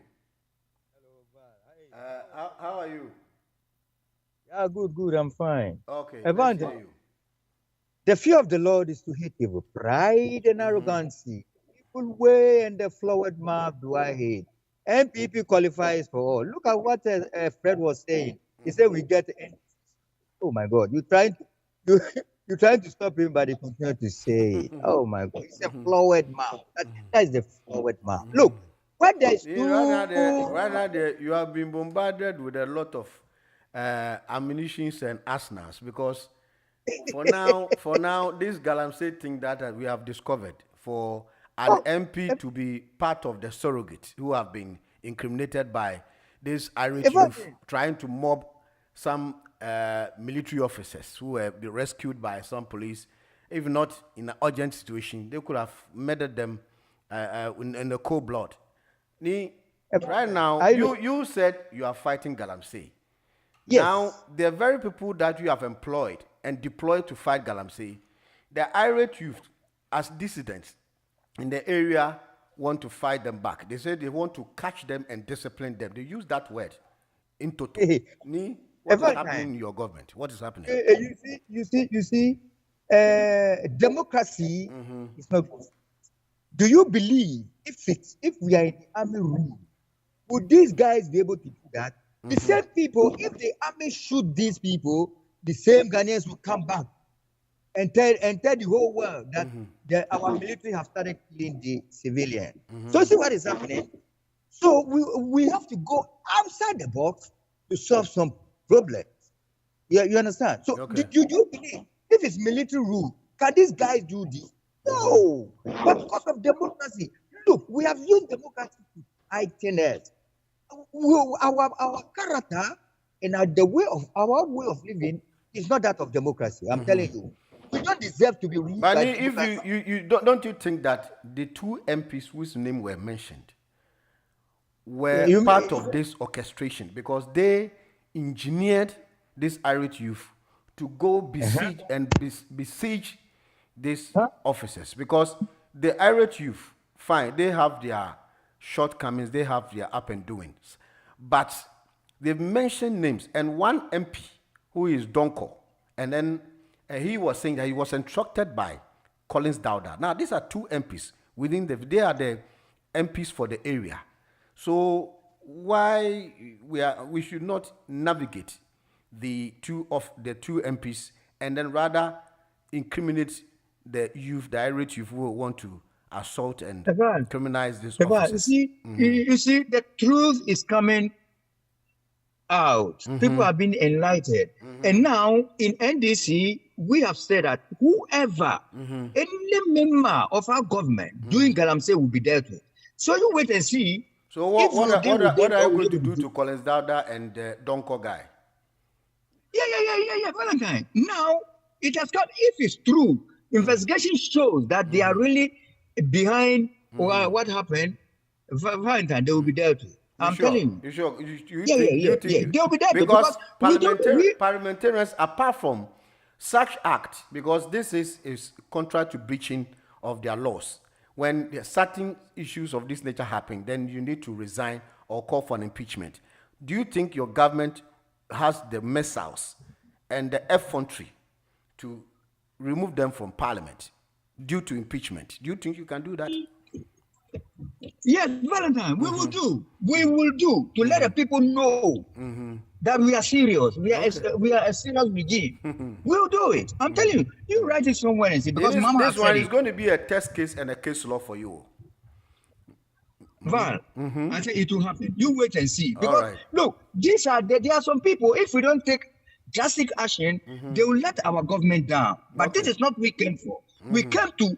How are you? Yeah, good. I'm fine. Okay. Evan, let's hear you. the fear of the Lord is to hate evil. Pride and arrogancy. Evil way and the flowered mouth do I hate. MPP qualifies for all. Look at what Fred was saying. He said we get. Oh my God! You're trying to stop him, but he continued to say it. Oh my God! It's a flowered mouth. That is the flowered mouth. Look, what there is rather there, you have been bombarded with a lot of ammunitions and arsenals because for now, this Galamsey thing that we have discovered for an MP to be part of the surrogate who have been incriminated by this Irish youth trying to mob some military officers who were rescued by some police. If not in an urgent situation, they could have murdered them in the cold blood. Right now, you said you are fighting Galamsey. Yes. Now, the very people that you have employed and deployed to fight Galamsey, the irate youth as dissidents in the area want to fight them back. They say they want to catch them and discipline them. They use that word in total. What is happening in your government? What is happening? You see, democracy is not good. Do you believe if we are in the army rule, would these guys be able to do that? The same people, if the army shoot these people, the same Ghanaians will come back and tell the whole world that our military have started killing the civilian. So see what is happening. So we have to go outside the box to solve some problems. Yeah, you understand? So do you believe if it's military rule, can these guys do this? No, but because of democracy, look, we have used democracy to heighten it. Our character and our way of living is not that of democracy. I'm telling you, we don't deserve to be ruled But by if democracy. you don't you think that the two MPs whose name were mentioned were part of this orchestration because they engineered this irate youth to go besiege and besiege these officers? Because the irate youth, fine, they have their shortcomings, they have their up and doings, but they've mentioned names, and one MP who is Donko, and then he was saying that he was instructed by Collins Dowda. Now these are two MPs within they are the MPs for the area. So why we should not navigate the two MPs and then rather incriminate the youth, the irate youth who want to assault and criminalize these officers? You see, the truth is coming out. People have been enlightened. And now in NDC, we have said that whoever, any member of our government doing Galamsey will be dealt with. So you wait and see. So what are you going to do to Collins Dowda and the Donko guy? Yeah, Valentine. Now, it has got, if it's true, investigation shows that they are really behind what happened, Valentine, they will be dealt with. I'm telling you. You sure? You think they'll be dealt with because parliamentarians, apart from such act, because this is contrary to breaching of their laws. When certain issues of this nature happen, then you need to resign or call for an impeachment. Do you think your government has the missiles and the effrontery to remove them from parliament due to impeachment? Do you think you can do that? Yes, Valentine, we will do. We will do to let the people know that we are serious. We are a serious regime. We'll do it. I'm telling you. You write it somewhere and see because Mama this one is going to be a test case and a case law for you. Val, I say it will happen. You wait and see. Because look, there are some people, if we don't take drastic action, they will let our government down. But this is not what we came for. We came to,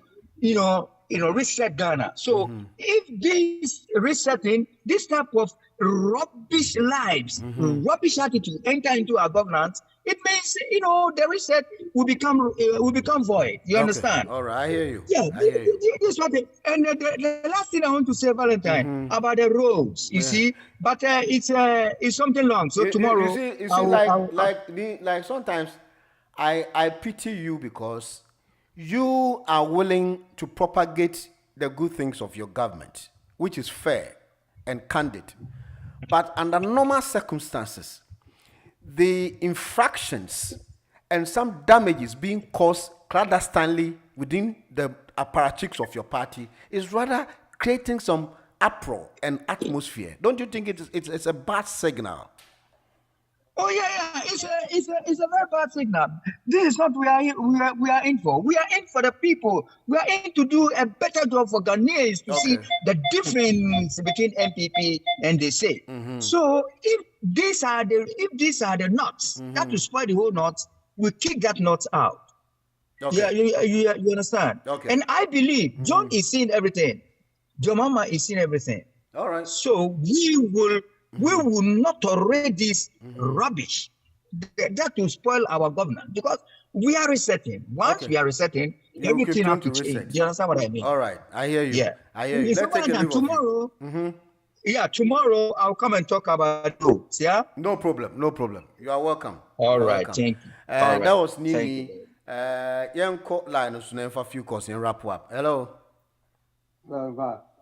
reset Ghana. So if this resetting, this type of rubbish lives, rubbish attitude enter into our governance, it means, the reset will become void. You understand? All right, I hear you. Yeah, this is what and the last thing I want to say, Valentine, about the roads, you see, but it's something long. So tomorrow, you see, like sometimes I pity you because you are willing to propagate the good things of your government, which is fair and candid. But under normal circumstances, the infractions and some damages being caused clandestinely within the apparatchiks of your party is rather creating some uproar and atmosphere. Don't you think it's a bad signal? Oh yeah, it's a very bad signal. This is what we are in for. We are in for the people. We are in to do a better job for Ghanaians to see the difference between MPP and they say. So if these are the nuts that will spoil the whole nuts, we kick that nuts out. Yeah, you understand? And I believe John is seeing everything. John Mama is seeing everything. All right. So we will not tolerate this rubbish that will spoil our government because we are resetting. Once we are resetting, everything has to change. You understand what I mean? All right, I hear you. Yeah, I hear you. Let's take a leave tomorrow. Tomorrow I'll come and talk about roads. Yeah. No problem. You are welcome. All right, thank you. That was Nini. Young court line is name for a few calls and wrap up. Hello.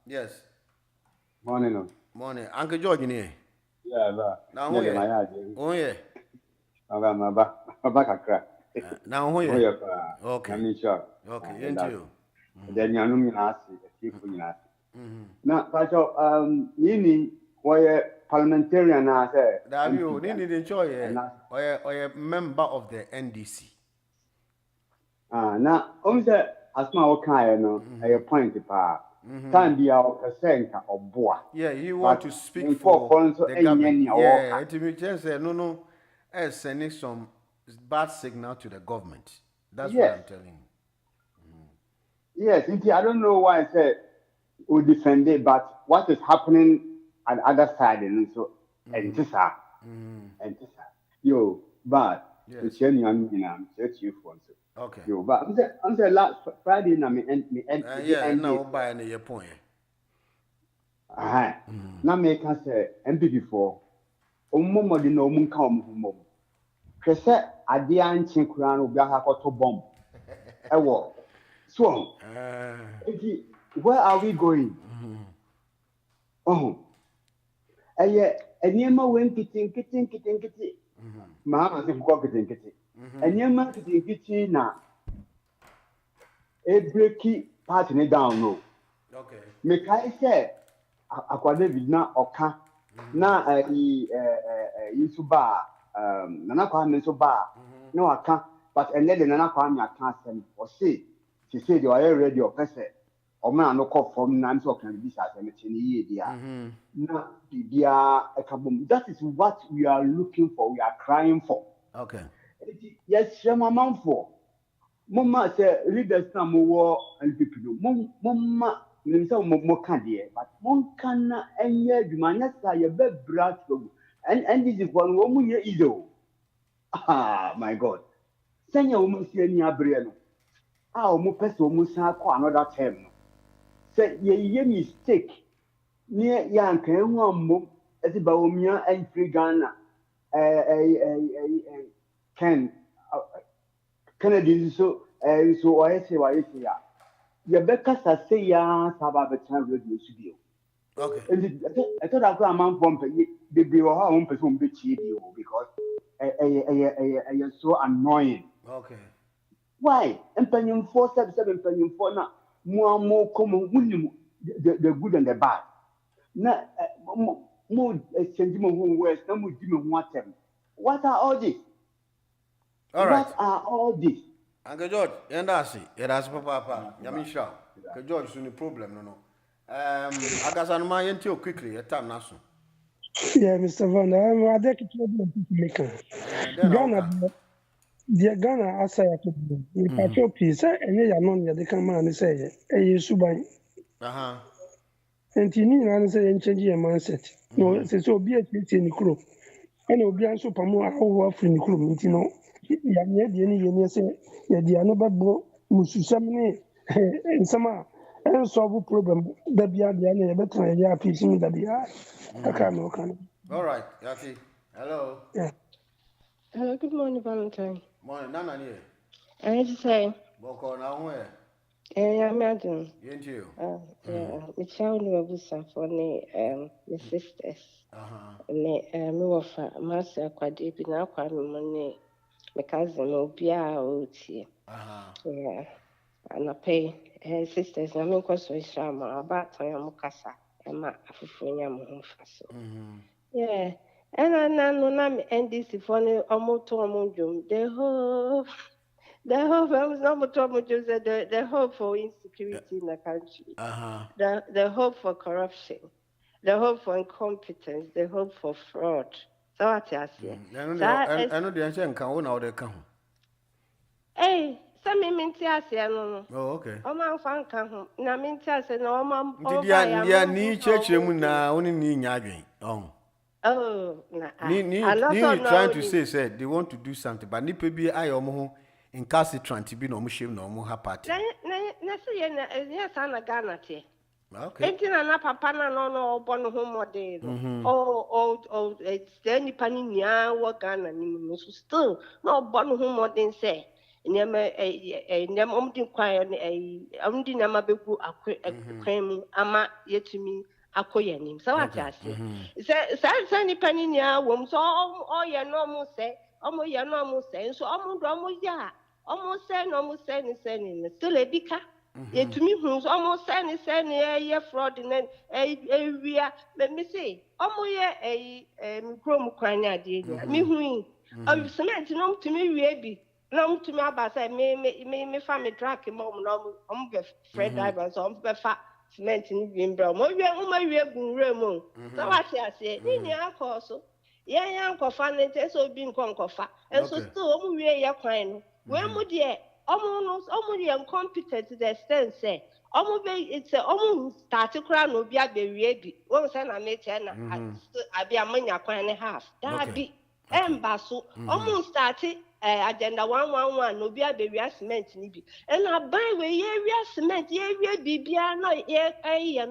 Yes. Morning. Uncle George in here. Yeah, now who yeah. Kakra. Now who yeah. Okay. I mean, sure. Okay, into you. Then you know me last year, now, Pacho, Nini, why parliamentarian, I said, That you need to enjoy a member of the NDC. Now, only as my kind, a point pa. Time be our percent or boa. Yeah, you want to speak for the government. Yeah, it will just say no, sending some bad signal to the government. That's what I'm telling you. Yes, I don't know why I said we defend it, but what is happening on the other side, and so and this yo, but the chain I'm search you for. Okay. Yo, but I'm the last Friday, I mean, yeah, no, buy any point. Now make us say MPP for Omo di no mun ka omo. Kwese ade anche kura no bia ha koto bomb. Ewo. So, where are we going? Oh. Eniema wen kitin. Mama se ko kitin. Eniema kitin na e breaki part ni down no. Okay. Me kai say akwa David na oka na Yusuba nana kwa me so ba na waka but enle de nana kwa me aka asem o say she say they are ready o pese o ma no call from na so kan bi sa asem chini ye dia na bibia ekabom. That is what we are looking for, we are crying for. Okay. Yes, mama for mama say leaders na mo wo NPP no mama nimsa mo ka de but mon kan na enye adwuma nya sa ye be brat go and this is one wo mu ye ido. My God, senya wo mu sie ni abre no wo mu pese wo mu san ko another term no say ye mistake ni ya nkan hu ammo ati ba wo mia en free Ghana Ken Kennedy so why say ya ye be kasa say ya saba be chan radio studio. Okay. I thought I could man from the be or how one person be cheap because so annoying. Okay. Why? Empanyin 477 empanyin 4 na more common the good and the bad. Na more exchange mo words na mo di me watem. What are all this? All right. What are all this? Uncle George, that's papa. Yamisha. Uncle George, so no problem no. Agasanuma yentio quickly, a time naso. Yeah, Mr. Van, I think it's not making. Ghana, the Ghana asaya to do. If I show peace, and you are not the come and say, you subai. And you need to say and change your mindset. No, it's so be a bit in the crew. And it'll be also more over in the crew, you know. Yamia, the any say, the another bro, Mususamne, and some. And solve problem. That be the better idea. Piecing that be all right, Yati. Hello. Yeah. Hello, good morning, Valentine. Morning, Nana here. I need to say. Boko now where? Yeah, madam. You. The child was for the sisters. Me was master quadri now, money. My cousin will be out here. Yeah. And I pay. Sisters, I mean, because we shama about time Mukasa and my Afufunya Mufaso. Yeah, and I know and this is funny almost the hope the hope for insecurity in the country, the hope for corruption, the hope for incompetence, the hope for fraud. So what I say? I know the answer and can one out there come. Hey. No. Oh, okay. Oma fan kan ho. Na mintia se na oma dia ni church mu na oni ni nyadwen. Oh, na. Ni trying to say they want to do something but ni pe bi ayo ho in recalcitrant bi na omo shem na omo ha party. Na se ye na sana Ghana te. Okay. Entina na papa na no obo no ho model. Oh, it's the ni pani nia wo Ghana ni no still no obo no ho model say. Nyam omdi kwan omdi na mabeku akwem ama yetumi akoye nim so what I say ni pani nia wom so o ye no mo say omo ye no mo say so omo do omo ya almost saying, still a bika. Yet to me, who's almost saying, a fraud in area. Let me say, almost a chrome crania, dear. Me who, oh, cement, no to me, baby. No to me about say, me family track him on Fred Divers on Beffa. Cement in green brown. My room. So what I say, Nini uncle so. Yeah, uncle fan it so being concofa. And so still, we are crying. When would ye almost incompetent to the extent say, it's almost start to cry no be a baby. One son I made I be a money a coin and a half. That be embassy almost started. Agenda 111 no be a baby cement nibi and I buy we area cement area bibia no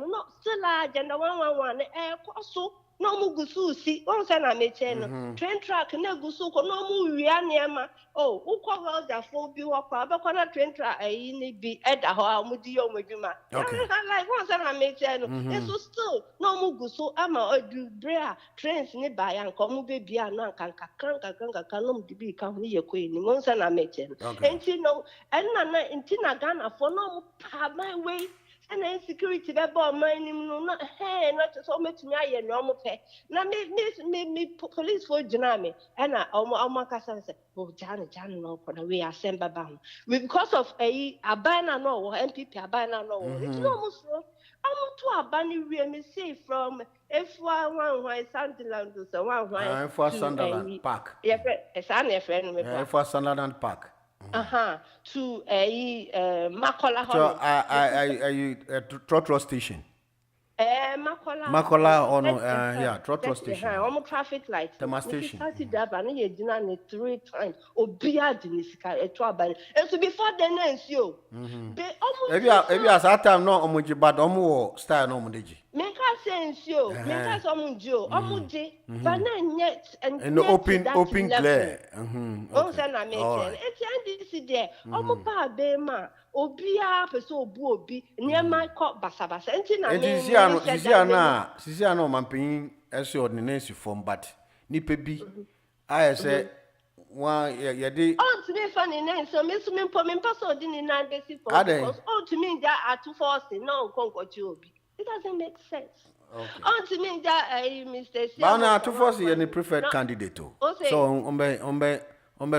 no still agenda 111 so no mu gusu si on say na meche no train track na gusu ko no mu wia niema oh ukọ welder fo bi wo kwa be na train track ni bi eda ho amudi yo madwuma like one say na meche no so still no mu gusu ama odu brea trains ni ba ya nko mu be bia no ankanka kan no mu bi ka ho ye ko ni mo say na meche no enti no na enti na Ghana for no mu pa my way. And then security that bought my name no hey not so much me I no pay. Now me police for Janami and I almost say oh Jan no for the way I send babam. Because of a banner no MPP a banner no it's almost to a banner we me say from F1 Sunderland to one for Sunderland Park. Yeah, it's an friend for Sunderland Park. To a Makola. So are you Trotro station? Makola or no? Yeah, Trotro station. Almost traffic light. The station. Started that, and you did 3 times. Obia Dinisika, a trouble. And so before the next you. Maybe as that time no omuji but omu style no omudeji. Make sense you. Make us omujo. Omuji. But then yet and open glare. Oh, sana make it. It's NDC there. Omu pa bema. Obia person obu obi. Niema ko basabasa. Sisi ano mampin ese ordinance form but nipa bi I say one yede to me funny name so me person ordinance basic form because to me that are too forced no konkochi obi. It doesn't make sense. Okay. To me that Mr. But now to force any preferred candidate so ombe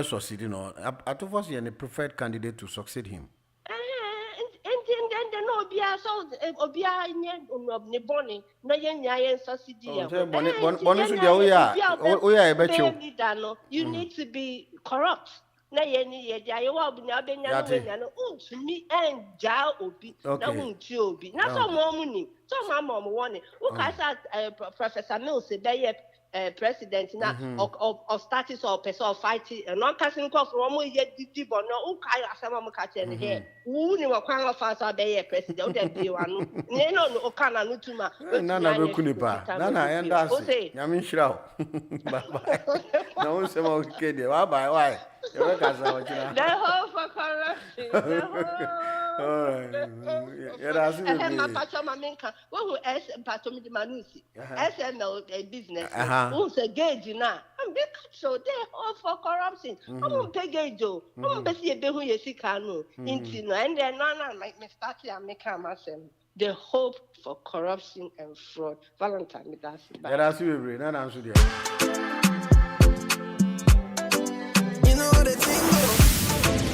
succeed no to force any preferred candidate to succeed him. Obia so obia nye boni na yen subsidy boni so dia oya you need to be corrupt na yen ye dia ye wa obunya obenya no to me and ja obi na hunchi obi na so mo mu ni so ma mo woni who ka sa Professor Mills be president na of status or person of fighting and non casting call for one year did but no okay asema mo ka che ne here who ni wa kwan of us be president dem be wanu ne no okana no tuma na be kunipa na enda se nyame nhira bye bye na won se ma okay dey why you work as a wachina the whole for corruption yeah that's it ma pacho ma menka wo pacho mi di manusi SML business who say gauge na am be so they all for corruption am pay gauge o am be see be hu ye sika no inti no and then no like me start here make am asem the hope for corruption and fraud Valentine that's it yeah that's it we na answer there.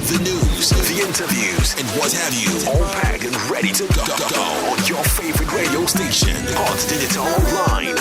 The news, the interviews, and what have you, all packed and ready to go on your favorite radio station, Hot Digital Online.